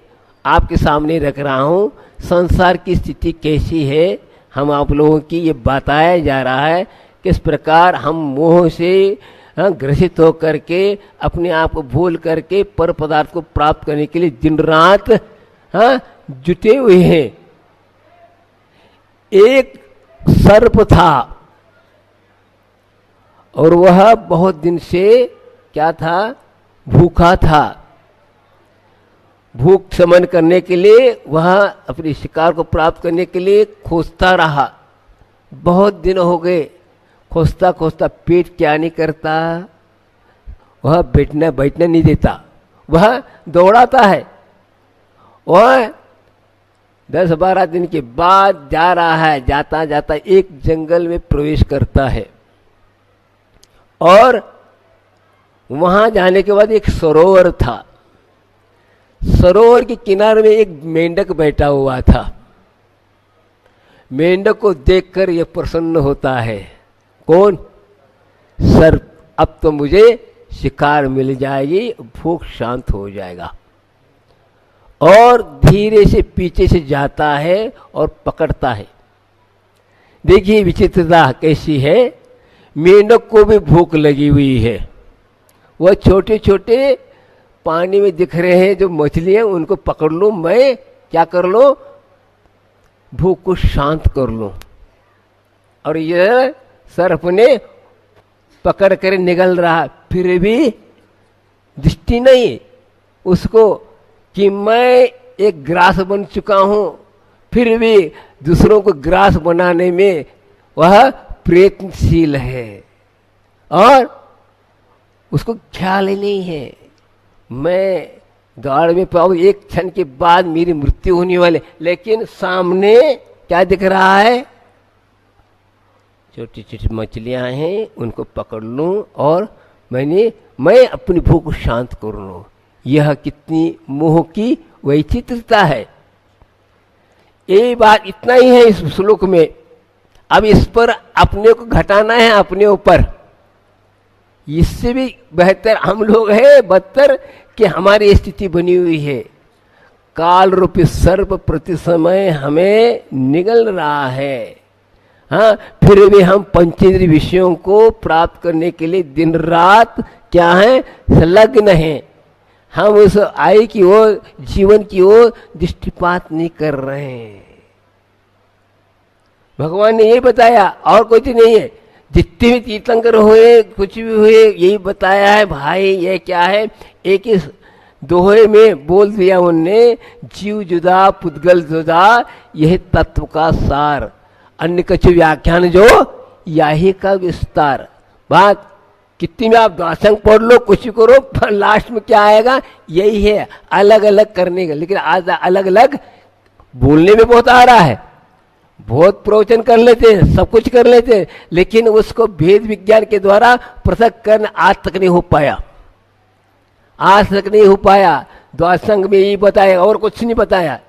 आपके सामने रख रहा हूँ। संसार की स्थिति कैसी है, हम आप लोगों की ये बताया जा रहा है, किस प्रकार हम मोह से ग्रसित होकर के अपने आप को भूल करके पर पदार्थ को प्राप्त करने के लिए दिन रात जुटे हुए हैं। एक सर्प था और वह बहुत दिन से क्या था, भूखा था। भूख शमन करने के लिए वह अपने शिकार को प्राप्त करने के लिए खोजता रहा। बहुत दिन हो गए, खोजता खोजता पेट क्या नहीं करता, वह बैठने नहीं देता, वह दौड़ाता है। वह 10-12 दिन के बाद जा रहा है, जाता जाता एक जंगल में प्रवेश करता है और वहां जाने के बाद एक सरोवर था। सरोवर के किनारे में एक मेंढक बैठा हुआ था। मेंढक को देखकर यह प्रसन्न होता है, कौन? सर्प। अब तो मुझे शिकार मिल जाएगी, भूख शांत हो जाएगा। और धीरे से पीछे से जाता है और पकड़ता है। देखिए विचित्रता कैसी है, मेंढक को भी भूख लगी हुई है। वह छोटे छोटे पानी में दिख रहे हैं जो मछली है, उनको पकड़ लूं, मैं क्या कर लूं, भूख को शांत कर लूं। और यह सर्प ने पकड़ कर निगल रहा, फिर भी दृष्टि नहीं उसको कि मैं एक ग्रास बन चुका हूं, फिर भी दूसरों को ग्रास बनाने में वह प्रयत्नशील है और उसको ख्याल ही नहीं है मैं दौड़ में पाऊँ, एक क्षण के बाद मेरी मृत्यु होने वाले। लेकिन सामने क्या दिख रहा है, छोटी छोटी मछलियां हैं, उनको पकड़ लूं और मैं अपनी भूख को शांत कर लूं। यह कितनी मोह की वैचित्रता है। ये बात इतना ही है इस श्लोक में। अब इस पर अपने को घटाना है अपने ऊपर। इससे भी बेहतर हम लोग हैं, बदतर कि हमारी स्थिति बनी हुई है। काल रूपी सर्प प्रति समय हमें निगल रहा है। हाँ, फिर भी हम पंचेंद्रिय विषयों को प्राप्त करने के लिए दिन रात क्या है, संलग्न हैं। हम उस आय की ओर, जीवन की ओर दृष्टिपात नहीं कर रहे हैं। भगवान ने यही बताया, और कुछ नहीं है। जितने भी तीर्थंकर हुए, कुछ भी हुए, यही बताया है भाई। ये क्या है, एक इस दोहे में बोल दिया उनने, जीव जुदा पुद्गल जुदा, यही तत्व का सार। अन्य कछु व्याख्यान जो यही का विस्तार। बात कितनी में आप दासंग पढ़ लो, कुछ भी करो, पर लास्ट में क्या आएगा, यही है, अलग अलग करने का। लेकिन आज अलग अलग बोलने में बहुत आ रहा है, बहुत प्रवचन कर लेते हैं, सब कुछ कर लेते हैं, लेकिन उसको भेद विज्ञान के द्वारा पृथक करना आज तक नहीं हो पाया। आज तक नहीं हो पाया। द्वासंग में यही बताया और कुछ नहीं बताया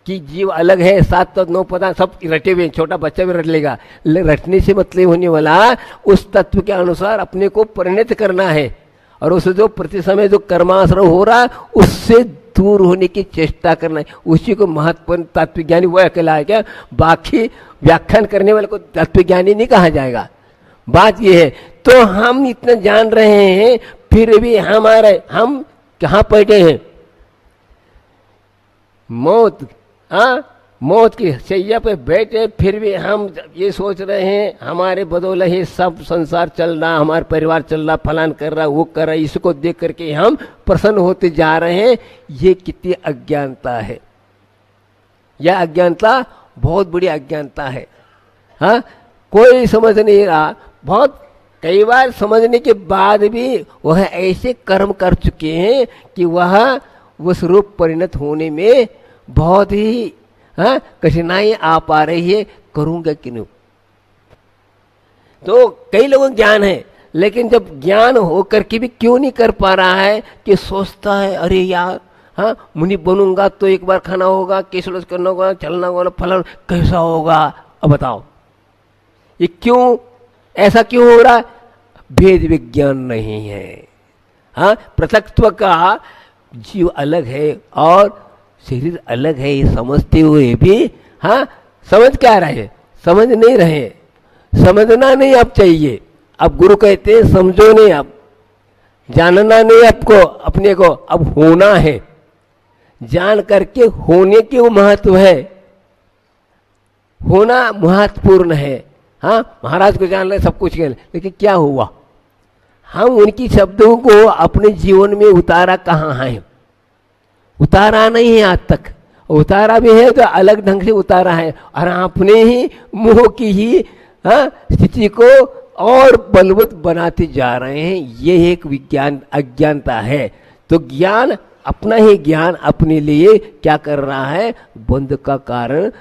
कि जीव अलग है, 7 तत्व 9 पदार्थ सब रटे हुए। छोटा बच्चा भी रट लेगा। रटने से मतलब होने वाला उस तत्व के अनुसार अपने को परिणत करना है, और उसे जो प्रति समय जो कर्माश्रय हो रहा है उससे दूर होने की चेष्टा करना है। उसी को महत्वपूर्ण तत्वज्ञानी वह कहलाया क्या, बाकी व्याख्यान करने वाले को तत्वज्ञानी नहीं कहा जाएगा। बात यह है। तो हम इतना जान रहे हैं, फिर भी हम कहाँ बैठे हैं, मौत मौत की शैया पे बैठे, फिर भी हम ये सोच रहे हैं हमारे बदौलत ही सब संसार चल रहा, हमारा परिवार चल रहा, फलान कर रहा, वो कर रहा, इसको देख करके हम प्रसन्न होते जा रहे हैं। ये कितनी अज्ञानता है। यह अज्ञानता बहुत बड़ी अज्ञानता है। हाँ, कोई समझ नहीं रहा। बहुत कई बार समझने के बाद भी वह ऐसे कर्म कर चुके हैं कि वह उस रूप परिणत होने में बहुत ही हाँ, कठिनाई आ पा रही है, करूंगा कि नहीं। तो कई लोगों को ज्ञान है, लेकिन जब ज्ञान होकर के भी क्यों नहीं कर पा रहा है कि सोचता है अरे यार, हाँ मुनि बनूंगा तो एक बार खाना होगा, केसलोस करना होगा, चलना होगा, फलन कैसा होगा। अब बताओ ये क्यों, ऐसा क्यों हो रहा है? भेद विज्ञान नहीं है। हाँ, पृथक्त्व का जीव अलग है और शरीर अलग है, ये समझते हुए भी हाँ समझ क्या रहे, समझ नहीं रहे। समझना नहीं अब चाहिए। अब गुरु कहते हैं समझो नहीं, अब जानना नहीं आपको अपने को, अब होना है। जान करके होने की वो महत्व है, होना महत्वपूर्ण है। हाँ, महाराज को जान ले, सब कुछ कह ले, लेकिन क्या हुआ? हम उनकी शब्दों को अपने जीवन में उतारा कहाँ है? उतारा नहीं है आज तक। उतारा भी है तो अलग ढंग से उतारा है, और अपने ही मुंह की ही स्थिति को और बलवत बनाते जा रहे हैं। ये एक विज्ञान अज्ञानता है। तो ज्ञान, अपना ही ज्ञान अपने लिए क्या कर रहा है? बंध का कारण,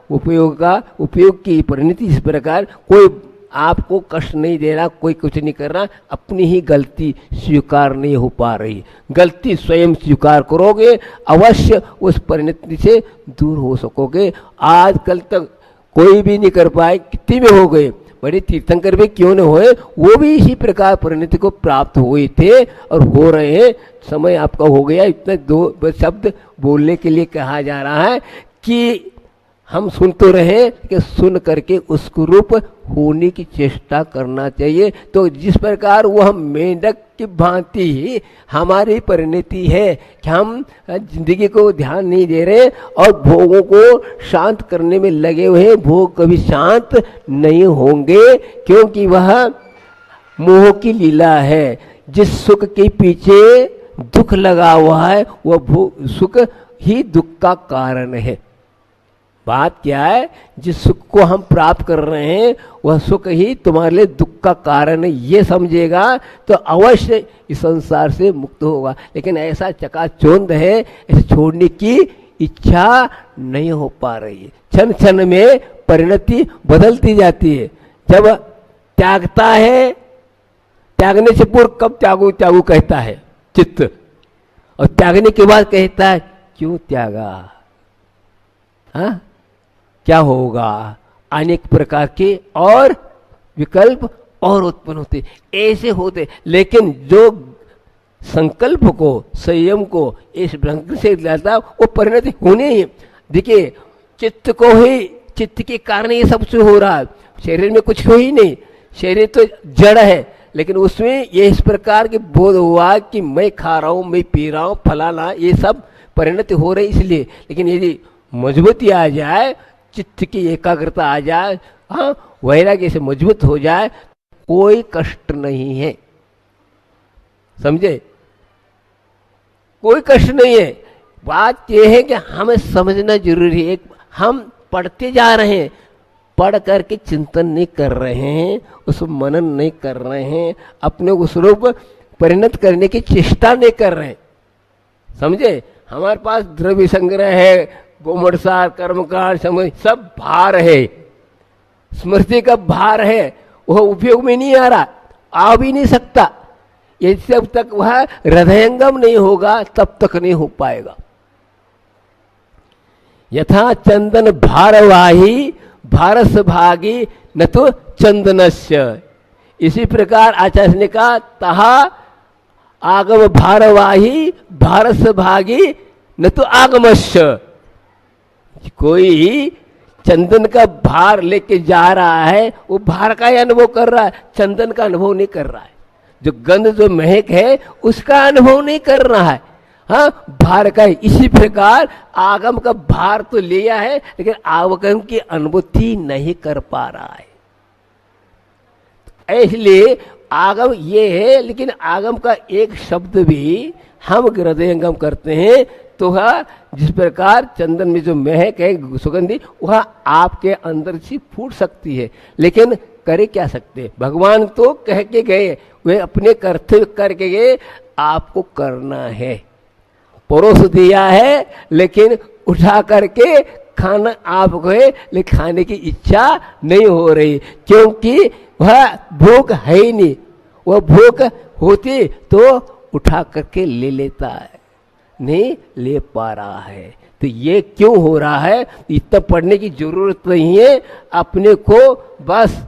उपयोग की परिणति। इस प्रकार कोई आपको कष्ट नहीं दे रहा, कोई कुछ नहीं कर रहा, अपनी ही गलती स्वीकार नहीं हो पा रही। गलती स्वयं स्वीकार करोगे, अवश्य उस परिणति से दूर हो सकोगे। आजकल तक कोई भी नहीं कर पाए, कितने भी हो गए, बड़े तीर्थंकर भी क्यों न हुए, वो भी इसी प्रकार परिणति को प्राप्त हुए थे और हो रहे हैं। समय आपका हो गया, इतने दो शब्द बोलने के लिए कहा जा रहा है कि हम सुन तो रहे कि सुन करके उसको रूप होने की चेष्टा करना चाहिए। तो जिस प्रकार वह मेंढक की भांति ही हमारी परिणति है कि हम जिंदगी को ध्यान नहीं दे रहे और भोगों को शांत करने में लगे हुए। भोग कभी शांत नहीं होंगे, क्योंकि वह मोह की लीला है। जिस सुख के पीछे दुख लगा हुआ है वह सुख ही दुख का कारण है। बात क्या है? जिस सुख को हम प्राप्त कर रहे हैं वह सुख ही तुम्हारे लिए दुख का कारण है, ये समझेगा तो अवश्य इस संसार से मुक्त होगा। लेकिन ऐसा चकाचौंध है, ऐसे छोड़ने की इच्छा नहीं हो पा रही है। क्षण क्षण में परिणति बदलती जाती है। जब त्यागता है, त्यागने से पूर्व कब त्यागू त्यागू कहता है चित्त, और त्यागने के बाद कहता है क्यों त्यागा, हाँ क्या होगा। अनेक प्रकार के और विकल्प और उत्पन्न होते, ऐसे होते। लेकिन जो संकल्प को, संयम को इस ढंग से लाता, वो परिणति होने ही। देखिए चित्त को ही, चित्त के कारण ये सब हो रहा है। शरीर में कुछ हो ही नहीं, शरीर तो जड़ है, लेकिन उसमें ये इस प्रकार के बोध हुआ कि मैं खा रहा हूँ, मैं पी रहा हूँ, फलाना, ये सब परिणति हो रही इसलिए। लेकिन यदि मजबूती आ जाए, चित्त की एकाग्रता आ जाए, हाँ वैराग्य से मजबूत हो जाए, कोई कष्ट नहीं है। समझे? कोई कष्ट नहीं है। बात यह है कि हमें समझना जरूरी है। हम पढ़ते जा रहे हैं, पढ़ करके चिंतन नहीं कर रहे हैं, उस मनन नहीं कर रहे हैं, अपने उस रूप परिणत करने की चेष्टा नहीं कर रहे हैं। समझे? हमारे पास द्रव्य संग्रह है, गोमटसार, कर्मकांड, समय सब भार है, स्मृति का भार है, वह उपयोग में नहीं आ रहा, आ भी नहीं सकता। ये जब तक वह हृदयंगम नहीं होगा तब तक नहीं हो पाएगा। यथा चंदन भारवाही भारस भागी न तो चंदनस्य, इसी प्रकार आचार्य ने कहा तहा आगम भारवाही भारस भागी न तो आगमस्य। कोई चंदन का भार लेके जा रहा है, वो भार का ही अनुभव कर रहा है, चंदन का अनुभव नहीं कर रहा है। जो गंध, जो महक है, उसका अनुभव नहीं कर रहा है, हाँ भार का ही। इसी प्रकार आगम का भार तो लिया है, लेकिन आगम की अनुभूति नहीं कर पा रहा है। इसलिए आगम ये है, लेकिन आगम का एक शब्द भी हम हृदयंगम करते हैं तो वह जिस प्रकार चंदन में जो महक है सुगंधी, वह आपके अंदर से फूट सकती है, लेकिन करे क्या सकते? भगवान तो कह के गए, वे अपने कर्तव्य करके गए, आपको करना है। परोस दिया है, लेकिन उठा करके खाना आपको है, लेकिन खाने की इच्छा नहीं हो रही, क्योंकि वह भूख है ही नहीं। वह भूख होती तो उठा करके ले लेता है, नहीं ले पा रहा है। तो ये क्यों हो रहा है? इतना पढ़ने की जरूरत नहीं है, अपने को बस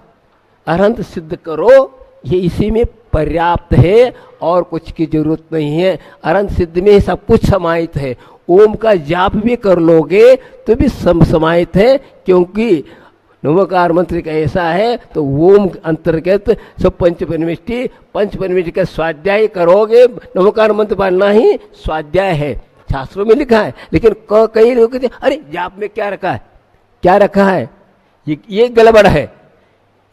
अरहंत सिद्ध करो, ये इसी में पर्याप्त है और कुछ की जरूरत नहीं है। अरहंत सिद्ध में सब कुछ समाहित है। ओम का जाप भी कर लोगे तो भी समाहित है, क्योंकि नमोकार मंत्र का ऐसा है। तो ओम अंतर्गत सब पंचपरमेष्टि का स्वाध्याय करोगे। नमोकार मंत्र पढ़ना ही स्वाध्याय है, शास्त्रों में लिखा है। लेकिन कई लोग कहते अरे जाप में क्या रखा है, क्या रखा है, ये गड़बड़ है,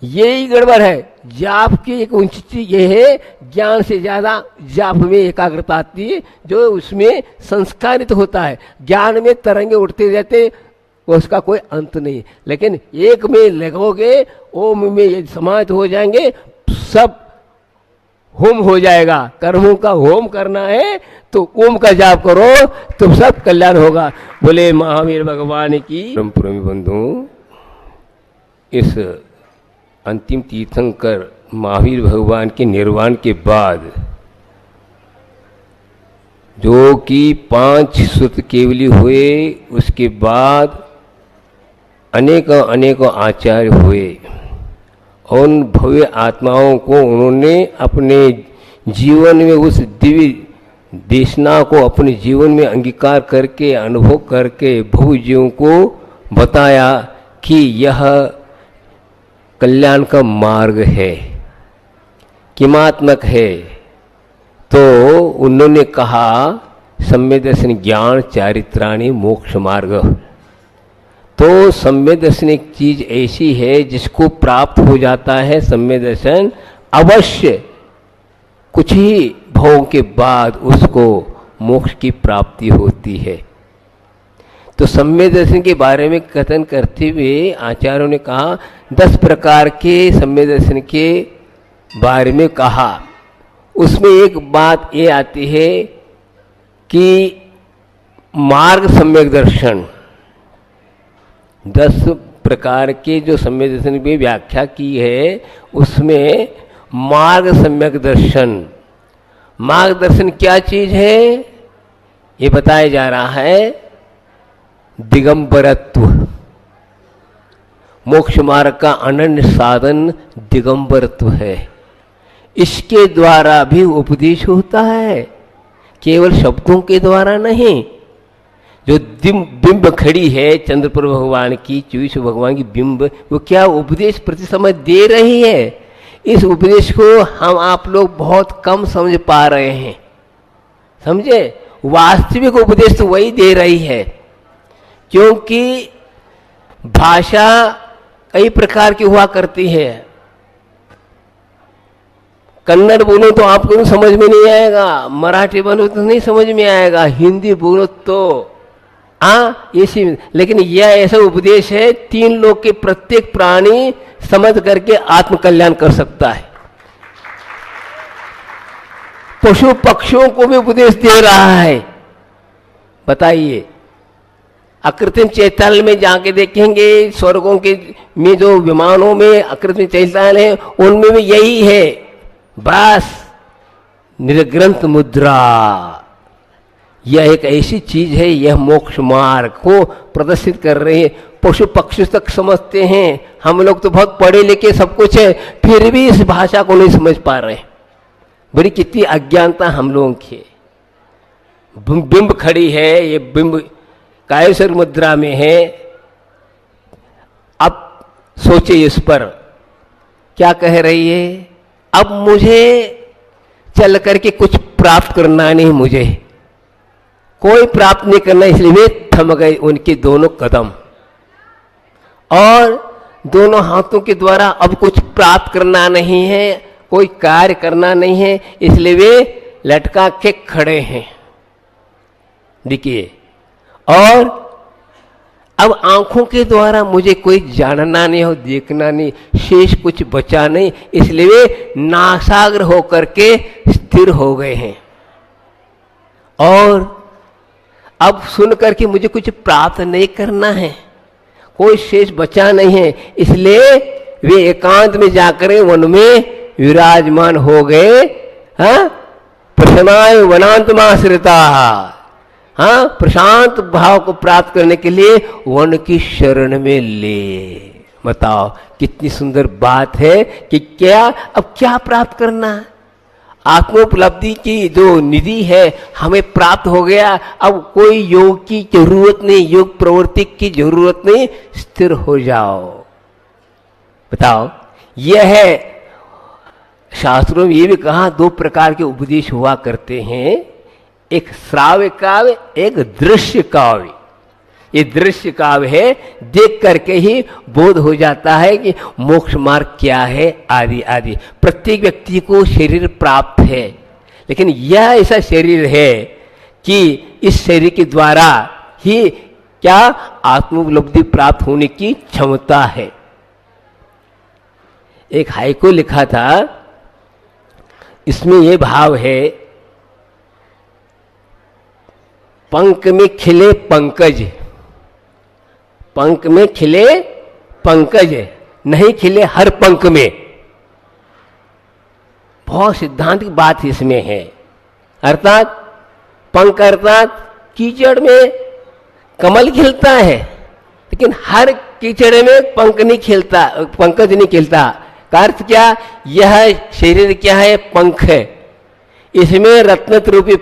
यही गड़बड़ है। जाप की एक ऊंची चीज ये है, ज्ञान से ज्यादा जाप में एकाग्रता आती है, जो उसमें संस्कारित होता है। ज्ञान में तरंगे उठते रहते, उसका कोई अंत नहीं। लेकिन एक में लगोगे, ओम में ये समाहित हो जाएंगे, सब होम हो जाएगा। कर्मों का होम करना है तो ओम का जाप करो तो सब कल्याण होगा। बोले महावीर भगवान की। परम बंधु, इस अंतिम तीर्थंकर महावीर भगवान के निर्वाण के बाद जो कि 5 सुत केवली हुए, उसके बाद अनेकों आचार्य हुए। उन भव्य आत्माओं को उन्होंने अपने जीवन में उस दिव्य देशना को अपने जीवन में अंगीकार करके, अनुभव करके भव्य जीवों को बताया कि यह कल्याण का मार्ग है, किमात्मक है। तो उन्होंने कहा सम्यक दर्शन ज्ञान चारित्राणि मोक्ष मार्ग। तो सम्यक दर्शन एक चीज ऐसी है जिसको प्राप्त हो जाता है सम्यक दर्शन अवश्य, कुछ ही भवों के बाद उसको मोक्ष की प्राप्ति होती है। तो सम्यक दर्शन के बारे में कथन करते हुए आचार्यों ने कहा 10 प्रकार के सम्यक दर्शन के बारे में कहा। उसमें एक बात ये आती है कि मार्ग सम्यक दर्शन, 10 प्रकार के जो सम्यक दर्शन की व्याख्या की है, उसमें मार्ग सम्यक दर्शन, मार्गदर्शन क्या चीज है ये बताया जा रहा है। दिगंबरत्व, मोक्ष मार्ग का अनन्य साधन दिगंबरत्व है। इसके द्वारा भी उपदेश होता है, केवल शब्दों के द्वारा नहीं। जो बिंब खड़ी है चंद्रपुर भगवान की, 24 भगवान की बिंब, वो क्या उपदेश प्रति समय दे रही है। इस उपदेश को हम आप लोग बहुत कम समझ पा रहे हैं, समझे। वास्तविक उपदेश तो वही दे रही है, क्योंकि भाषा कई प्रकार की हुआ करती है। कन्नड़ बोलो तो आपको समझ में नहीं आएगा, मराठी बोलो तो नहीं समझ में आएगा, हिंदी बोलो तो ऐसी। लेकिन यह ऐसा उपदेश है 3 लोग के प्रत्येक प्राणी समझ करके आत्म कल्याण कर सकता है। पशु पक्षियों को भी उपदेश दे रहा है। बताइए, अकृत्रिम चैतन्य में जाके देखेंगे, स्वर्गों के में जो विमानों में अकृत्रिम चैतन्य है, उनमें भी यही है। बस निर्ग्रंथ मुद्रा, यह एक ऐसी चीज है, यह मोक्ष मार्ग को प्रदर्शित कर रही है। पशु पक्षी तक समझते हैं, हम लोग तो बहुत पढ़े लिखे सब कुछ है, फिर भी इस भाषा को नहीं समझ पा रहे। बड़ी कितनी अज्ञानता हम लोगों की। बिंब खड़ी है, ये बिंब कायेश्वर मुद्रा में है। अब सोचे इस पर क्या कह रही है। अब मुझे चल करके कुछ प्राप्त करना नहीं, मुझे कोई प्राप्त नहीं करना, इसलिए वे थम गए उनके दोनों कदम, और दोनों हाथों के द्वारा अब कुछ प्राप्त करना नहीं है, कोई कार्य करना नहीं है, इसलिए वे लटका के खड़े हैं। देखिए, और अब आंखों के द्वारा मुझे कोई जानना नहीं हो, देखना नहीं, शेष कुछ बचा नहीं, इसलिए वे नासाग्र होकर के स्थिर हो गए हैं। और अब सुन करके मुझे कुछ प्राप्त नहीं करना है, कोई शेष बचा नहीं है। इसलिए वे एकांत में जाकर वन में विराजमान हो गए। हाँ, प्रसन्नाय वनांतमाश्रिता। हाँ, प्रशांत भाव को प्राप्त करने के लिए वन की शरण में ले। बताओ कितनी सुंदर बात है कि क्या अब क्या प्राप्त करना है। आत्मोपलब्धि की जो निधि है हमें प्राप्त हो गया। अब कोई योग की जरूरत नहीं, योग प्रवृत्ति की जरूरत नहीं, स्थिर हो जाओ। बताओ, यह है शास्त्रों में ये भी कहा 2 प्रकार के उपदेश हुआ करते हैं, एक श्राव्य काव्य, एक दृश्य काव्य। ये दृश्य काव्य है, देख करके ही बोध हो जाता है कि मोक्ष मार्ग क्या है आदि आदि। प्रत्येक व्यक्ति को शरीर प्राप्त है, लेकिन यह ऐसा शरीर है कि इस शरीर के द्वारा ही क्या आत्मोपलब्धि प्राप्त होने की क्षमता है। एक हाइको लिखा था, इसमें यह भाव है, पंख में खिले पंकज, पंख में खिले पंकज, नहीं खिले हर पंख में। बहुत सिद्धांत की बात इसमें है। अर्थात पंख अर्थात कीचड़ में कमल खिलता है, लेकिन हर कीचड़ में पंख नहीं खिलता, पंकज नहीं खिलता। का अर्थ क्या, यह शरीर क्या है, पंख है, इसमें रत्न रूपी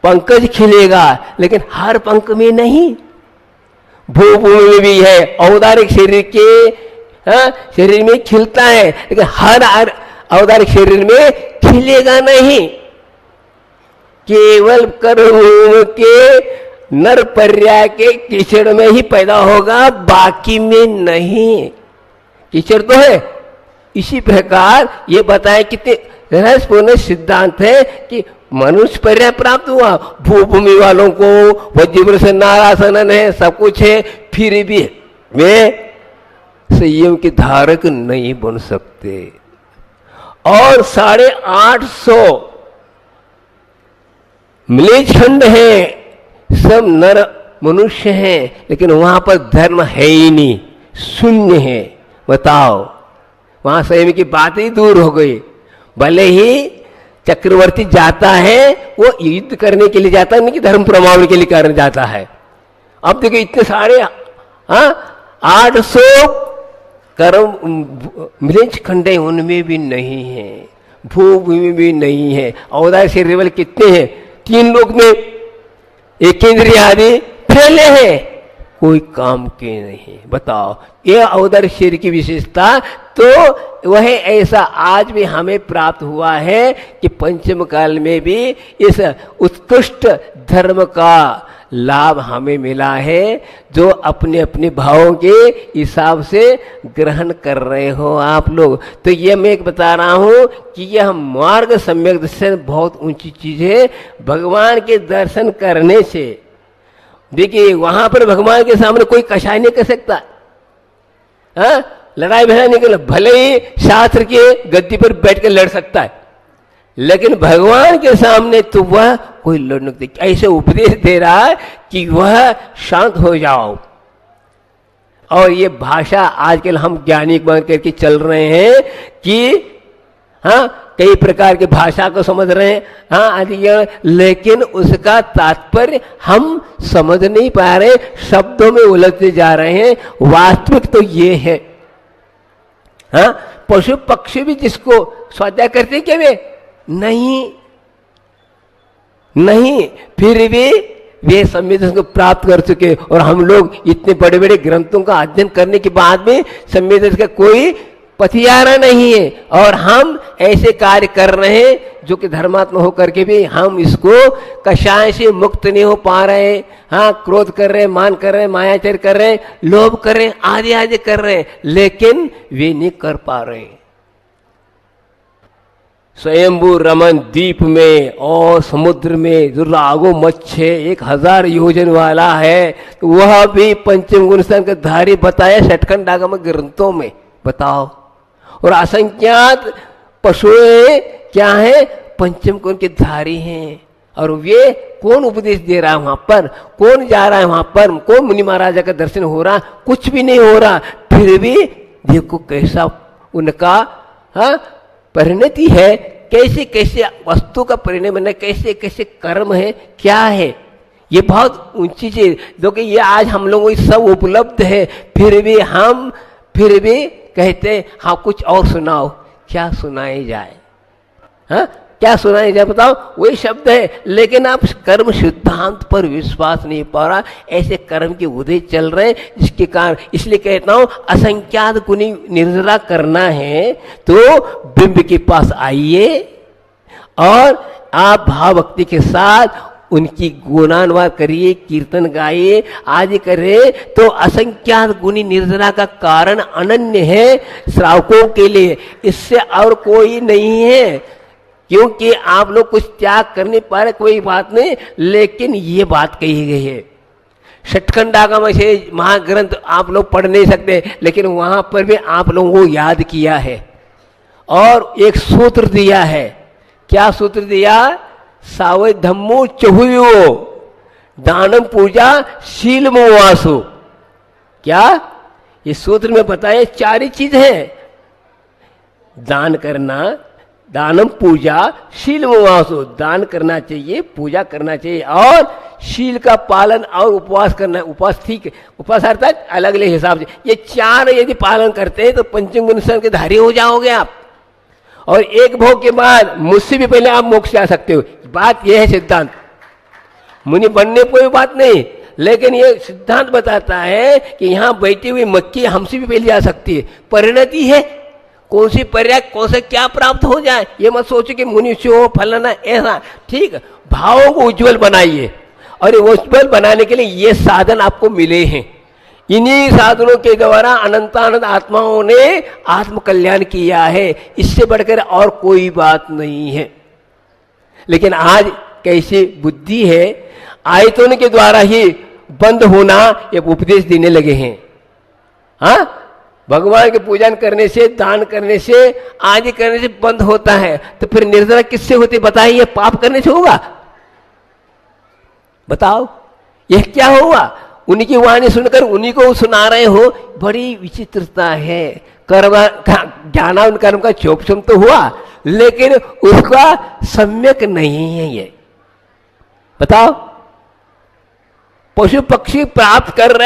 पंकज खिलेगा, लेकिन हर पंख में नहीं। भूभूमि में भी है, औदारिक शरीर के शरीर में खिलता है, लेकिन हर औदारिक शरीर में खिलेगा नहीं। केवल कर्म के नर पर्याय के कीचड़ में ही पैदा होगा, बाकी में नहीं। कीचड़ तो है। इसी प्रकार ये बताए कितने रहस्यपूर्ण सिद्धांत है कि मनुष्य पर्याय प्राप्त हुआ, भूभूमि वालों को वज्र से नारासन है, सब कुछ है, फिर भी वे संयम के धारक नहीं बन सकते। और 850 मिलेच्छंद है, सब नर मनुष्य हैं, लेकिन वहां पर धर्म है ही नहीं, शून्य है। बताओ, वहां संयम की बात ही दूर हो गई। भले ही चक्रवर्ती जाता है, वो युद्ध करने के लिए जाता है, नहीं कि धर्म प्रमाण के लिए करने जाता है। अब देखिए इतने सारे 800 कर्म मिलेच्छ खंडे उनमें भी नहीं है, भूभूमि भी नहीं है। औदार्य शरीर वाले कितने हैं, 3 लोक में, एक इंद्रिय आदि फैले हैं, कोई काम के नहीं। बताओ, ये औदार्य शरीर की विशेषता तो वह ऐसा आज भी हमें प्राप्त हुआ है कि पंचम काल में भी इस उत्कृष्ट धर्म का लाभ हमें मिला है, जो अपने अपने भावों के हिसाब से ग्रहण कर रहे हो आप लोग। तो ये मैं एक बता रहा हूं कि यह मार्ग सम्यक दर्शन बहुत ऊंची चीज है। भगवान के दर्शन करने से, देखिए वहां पर भगवान के सामने कोई कषाय नहीं कर सकता, लड़ाई भिड़ाई नहीं कर, भले ही शास्त्र के गद्दी पर बैठ कर लड़ सकता है, लेकिन भगवान के सामने तो वह कोई लड़ नहीं। ऐसे उपदेश दे रहा है कि वह शांत हो जाओ। और ये भाषा आजकल हम ज्ञानी बन करके चल रहे हैं कि कई प्रकार की भाषा को समझ रहे हैं आदि, लेकिन उसका तात्पर्य हम समझ नहीं पा रहे, शब्दों में उलझते जा रहे हैं। वास्तविक तो ये है, पशु पक्षी भी जिसको स्वाध्याय करते क्या वे नहीं, फिर भी वे संवेदन को प्राप्त कर चुके। और हम लोग इतने बड़े बड़े ग्रंथों का अध्ययन करने के बाद भी संवेदन का कोई पथियारा नहीं है, और हम ऐसे कार्य कर रहे हैं जो कि धर्मात्मा होकर के भी हम इसको कषाय से मुक्त नहीं हो पा रहे। क्रोध कर रहे हैं, मान कर रहे हैं, मायाचार कर रहे हैं, लोभ कर रहे हैं, आदि आदि कर रहे हैं, लेकिन वे नहीं कर पा रहे। स्वयंभू रमन द्वीप में और समुद्र में जो रागो मच्छ 1000 योजन वाला है, वह भी पंचम गुण का धारी बताया षटखंड आगम ग्रंथों में। बताओ, और असंख्यात पशु क्या है, पंचम गुण के धारी हैं। और वे कौन उपदेश दे रहा है वहां पर, कौन जा रहा है वहां पर, कौन मुनि महाराजा का दर्शन हो रहा, कुछ भी नहीं हो रहा, फिर भी देखो कैसा उनका परिणति है, कैसे कैसे वस्तु का परिणय बनना, कैसे कैसे कर्म है, क्या है। ये बहुत ऊंची चीज, जो कि ये आज हम लोगों को सब उपलब्ध है, फिर भी कहते हाँ कुछ और सुनाओ। क्या सुनाए जाए, हाँ क्या सुनाया जाए बताओ, वही शब्द है, लेकिन आप कर्म सिद्धांत पर विश्वास नहीं पा रहा। ऐसे कर्म के उदय चल रहे जिसके कारण, इसलिए कहता हूं असंख्यात गुणी निर्जरा करना है तो बिंब के पास आइए और आप भाव भक्ति के साथ उनकी गुणानुवाद करिए, कीर्तन गाइए आदि करे, तो असंख्यात गुणी निर्जरा का कारण अनन्य है श्रावकों के लिए, इससे और कोई नहीं है। क्योंकि आप लोग कुछ त्याग कर नहीं पा रहे, कोई बात नहीं, लेकिन ये बात कही गई है। षटखंडागम से महाग्रंथ आप लोग पढ़ नहीं सकते, लेकिन वहां पर भी आप लोगों को याद किया है और एक सूत्र दिया है। क्या सूत्र दिया? सावय धम्मो चहुयो दानम पूजा शील मोवासो। क्या ये सूत्र में बताया? चार ही चीज है, दान करना, दानम पूजा शील मोवासो, दान करना चाहिए, पूजा करना चाहिए और शील का पालन और उपवास करना। उपवास ठीक है, उपवास अर्थात अलग अलग हिसाब से, ये चार यदि पालन करते हैं तो पंचम गुण के धारी हो जाओगे आप, और एक भोग के बाद मुझसे भी पहले आप मोक्ष जा सकते हो। बात यह है सिद्धांत, मुनि बनने कोई बात नहीं, लेकिन ये सिद्धांत बताता है कि यहां बैठी हुई मक्खी हमसे भी पहले जा सकती है। परिणति है, कौन सी पर्याय कौन से क्या प्राप्त हो जाए, ये मत सोचो कि मुनि से हो फलाना ऐसा। ठीक, भावों को उज्जवल बनाइए, और ये उज्जवल बनाने के लिए ये साधन आपको मिले हैं। इन्हीं साधनों के द्वारा अनंतानंद आत्माओं ने आत्म कल्याण किया है, इससे बढ़कर और कोई बात नहीं है। लेकिन आज कैसी बुद्धि है, आयतन के द्वारा ही बंद होना ये उपदेश देने लगे हैं। हाँ, भगवान के पूजन करने से, दान करने से, आदि करने से बंद होता है, तो फिर निर्जरा किससे होती बताइए? पाप करने से होगा? बताओ यह क्या होगा? उनकी वाणी सुनकर उन्हीं को सुना रहे हो, बड़ी विचित्रता है। कर्म ज्ञान कर्म का चोपचम तो हुआ, लेकिन उसका सम्यक नहीं है। ये बताओ, पशु पक्षी प्राप्त कर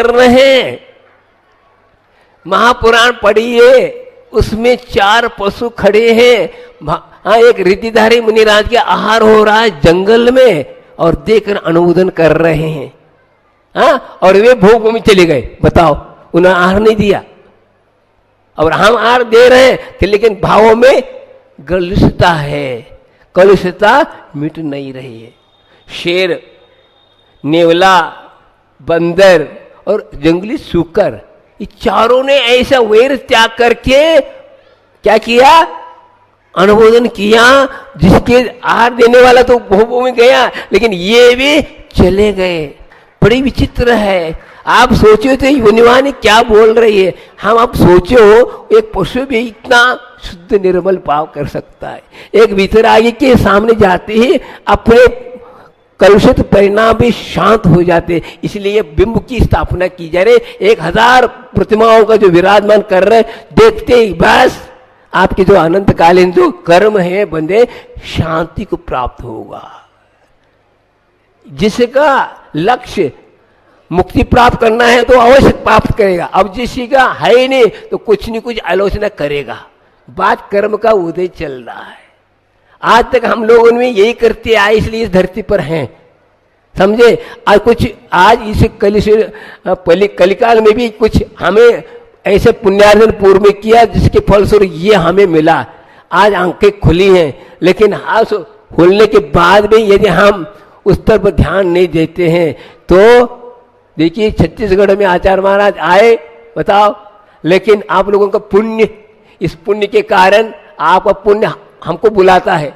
रहे हैं। महापुराण पढ़िए, उसमें 4 पशु खड़े हैं। हाँ, एक रिद्धिधारी मुनिराज के आहार हो रहा है जंगल में, और देखकर अनुमोदन कर रहे हैं। हाँ, और वे भोग में चले गए। बताओ, उन्हें आहार नहीं दिया, और हम आहार दे रहे हैं, लेकिन भावों में कलुषता है, कलुषता मिट नहीं रही है। शेर, नेवला, बंदर और जंगली सूकर, ये चारों ने ऐसा वैर त्याग करके क्या किया? अनुमोदन किया। जिसके आहार देने वाला तो भोगों में गया, लेकिन ये भी चले गए। बड़ी विचित्र है। आप सोचो तो युनिवानी क्या बोल रही है। हम आप सोचो, एक पशु भी इतना शुद्ध निर्मल भाव कर सकता है। एक वितरागी के सामने जाते ही अपने कलुषित परिणाम भी शांत हो जाते। इसलिए बिंब की स्थापना की जा रही। 1000 प्रतिमाओं का जो विराजमान कर रहे, देखते ही बस आपके जो अनंतकालीन जो कर्म है बंदे, शांति को प्राप्त होगा। जिसका लक्ष्य मुक्ति प्राप्त करना है तो अवश्य प्राप्त करेगा। अब जिसी का है ही नहीं तो कुछ नहीं कुछ आलोचना करेगा। बात कर्म का उदय चल रहा है। आज तक हम लोगों में यही करते आए, इसलिए इस धरती पर हैं, समझे। आज कुछ, आज इस कलिकाल में भी कुछ हमें ऐसे पुण्यार्जन पूर्व में किया, जिसके फलस्वरूप ये हमें मिला। आज आंखें खुली हैं, लेकिन हाथ खुलने के बाद भी यदि हम उस तरफ ध्यान नहीं देते हैं तो देखिए, छत्तीसगढ़ में आचार्य महाराज आए, बताओ, लेकिन आप लोगों का पुण्य, इस पुण्य के कारण आपका पुण्य हमको बुलाता है।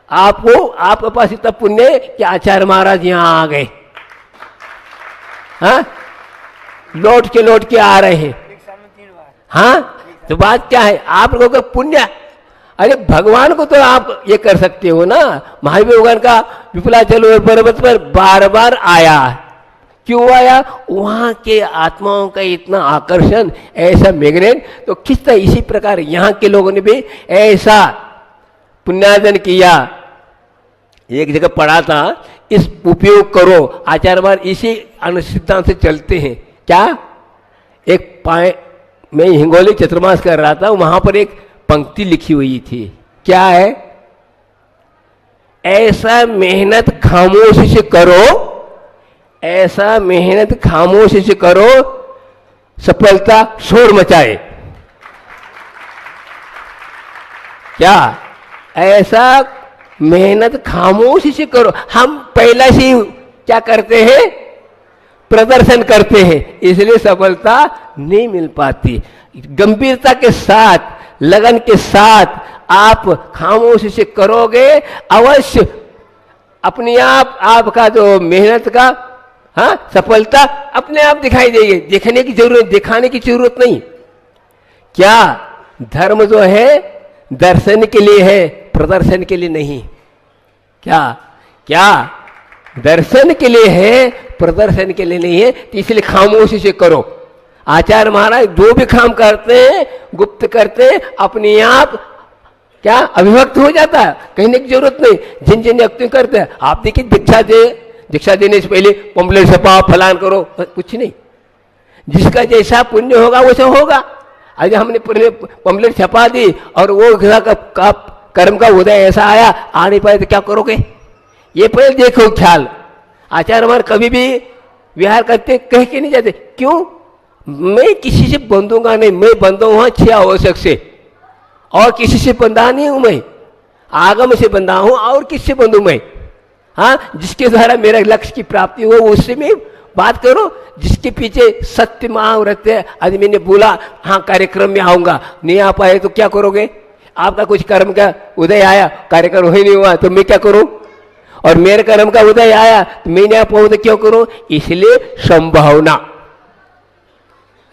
आपके पास इतना पुण्य है कि आचार्य महाराज यहां आ गए। हाँ, लौट के आ रहे हैं। हाँ, तो बात क्या है? आप लोगों का पुण्य अरे भगवान को तो आप ये कर सकते हो ना। महावीर भगवान का विपुलाचल पर्वत पर बार बार आया, क्यों आया? वहां के आत्माओं का इतना आकर्षण, ऐसा मैग्नेट तो खींचता। इसी प्रकार यहाँ के लोगों ने भी ऐसा पुण्यार्जन किया। एक जगह पढ़ा था, इस उपयोग करो। आचार्यवान इसी अनुसिद्धांत से चलते हैं। क्या? एक मैं हिंगोली चतुर्मास कर रहा था, वहां पर एक पंक्ति लिखी हुई थी। क्या है? ऐसा मेहनत खामोशी से करो, ऐसा मेहनत खामोशी से करो, सफलता शोर मचाए। क्या? ऐसा मेहनत खामोशी से करो। हम पहला से क्या करते हैं? प्रदर्शन करते हैं, इसलिए सफलता नहीं मिल पाती। गंभीरता के साथ, लगन के साथ आप खामोशी से करोगे, अवश्य अपने आप आपका जो मेहनत का सफलता अपने आप दिखाई देगी। दिखाने की जरूरत नहीं। क्या? धर्म जो है दर्शन के लिए है, प्रदर्शन के लिए नहीं। क्या? दर्शन के लिए है, प्रदर्शन के लिए नहीं है। तो इसलिए खामोशी से करो। आचार्य महाराज जो भी काम करते हैं, गुप्त करते हैं, अपने आप क्या अभिव्यक्त हो जाता है, कहने की जरूरत नहीं। जिन जिन व्यक्ति करते हैं, आप देखिए दीक्षा देने से पहले पंपलेट छपाओ, फलान करो, कुछ नहीं। जिसका जैसा पुण्य होगा वैसा होगा। आज हमने पंपलेट छपा दी और वो कर्म का उदय ऐसा आया, आ नहीं पाए तो क्या करोगे? ये पहले देखो ख्याल। आचार्य महाराज कभी भी विहार करते कह के नहीं जाते। क्यों? मैं किसी से बंधूंगा नहीं, मैं बंधा हूं 6 आवश्यक से, और किसी से बंधा नहीं हूं। मैं आगम से बंधा हूं, और किससे बंधू मैं? जिसके द्वारा मेरा लक्ष्य की प्राप्ति हो उससे मैं बात करो। जिसके पीछे सत्य महाव्रत है। आज मैंने बोला कार्यक्रम में आऊंगा, नहीं आ पाए तो क्या करोगे? आपका कुछ कर्म का उदय आया, कार्यक्रम ही नहीं हुआ तो मैं क्या करूं? और मेरे कर्म का उदय आया तो मैं नहीं आ पाऊं तो क्यों करूं? इसलिए संभावना,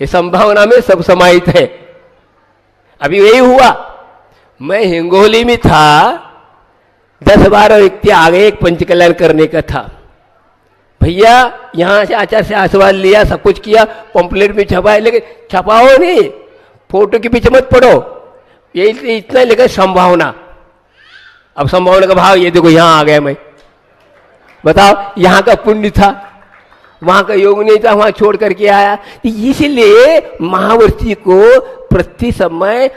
ये संभावना में सब समाहित है। अभी यही हुआ, मैं हिंगोली में था, 10-12 व्यक्ति आ गए, एक पंचकल्याण करने का था। भैया यहां से आचार्य से आशीर्वाद लिया, सब कुछ किया, पंपलेट भी छपाए, लेकिन छपाओ नहीं, फोटो के पीछे मत पड़ो। यही इतना लेकर संभावना। अब संभावना का भाव ये देखो, यहां आ गया मैं, बताओ यहाँ का पुण्य था, वहां का योग नहीं था, वहां छोड़ करके आया। इसलिए महावर्ती को प्रति समय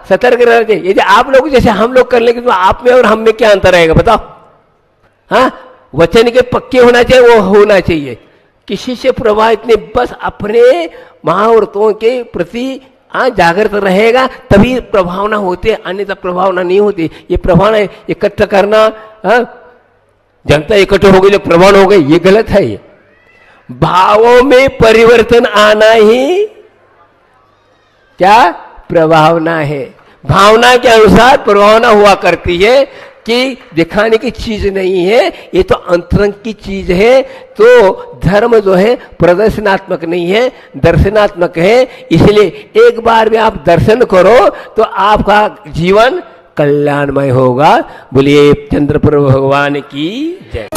सतर्क रहना चाहिए। यदि आप लोग जैसे हम लोग कर लेंगे तो आप में और हम में क्या अंतर आएगा बताओ? वचन के पक्के होना चाहिए, वो होना चाहिए। किसी से प्रभावित नहीं, बस अपने महाव्रतों के प्रति जागृत रहेगा, तभी प्रभावना होती है, अन्यथा प्रभावना नहीं होती। ये प्रभावना इकट्ठा करना, जनता इकट्ठे हो गई जो प्रमाण हो गए, ये गलत है। ये भावों में परिवर्तन आना ही क्या प्रभावना है। भावना के अनुसार प्रभावना हुआ करती है, कि दिखाने की चीज नहीं है, ये तो अंतरंग की चीज है। तो धर्म जो है प्रदर्शनात्मक नहीं है, दर्शनात्मक है। इसलिए एक बार भी आप दर्शन करो तो आपका जीवन कल्याणमय होगा। बोलिए चंद्रप्रभु भगवान की जय।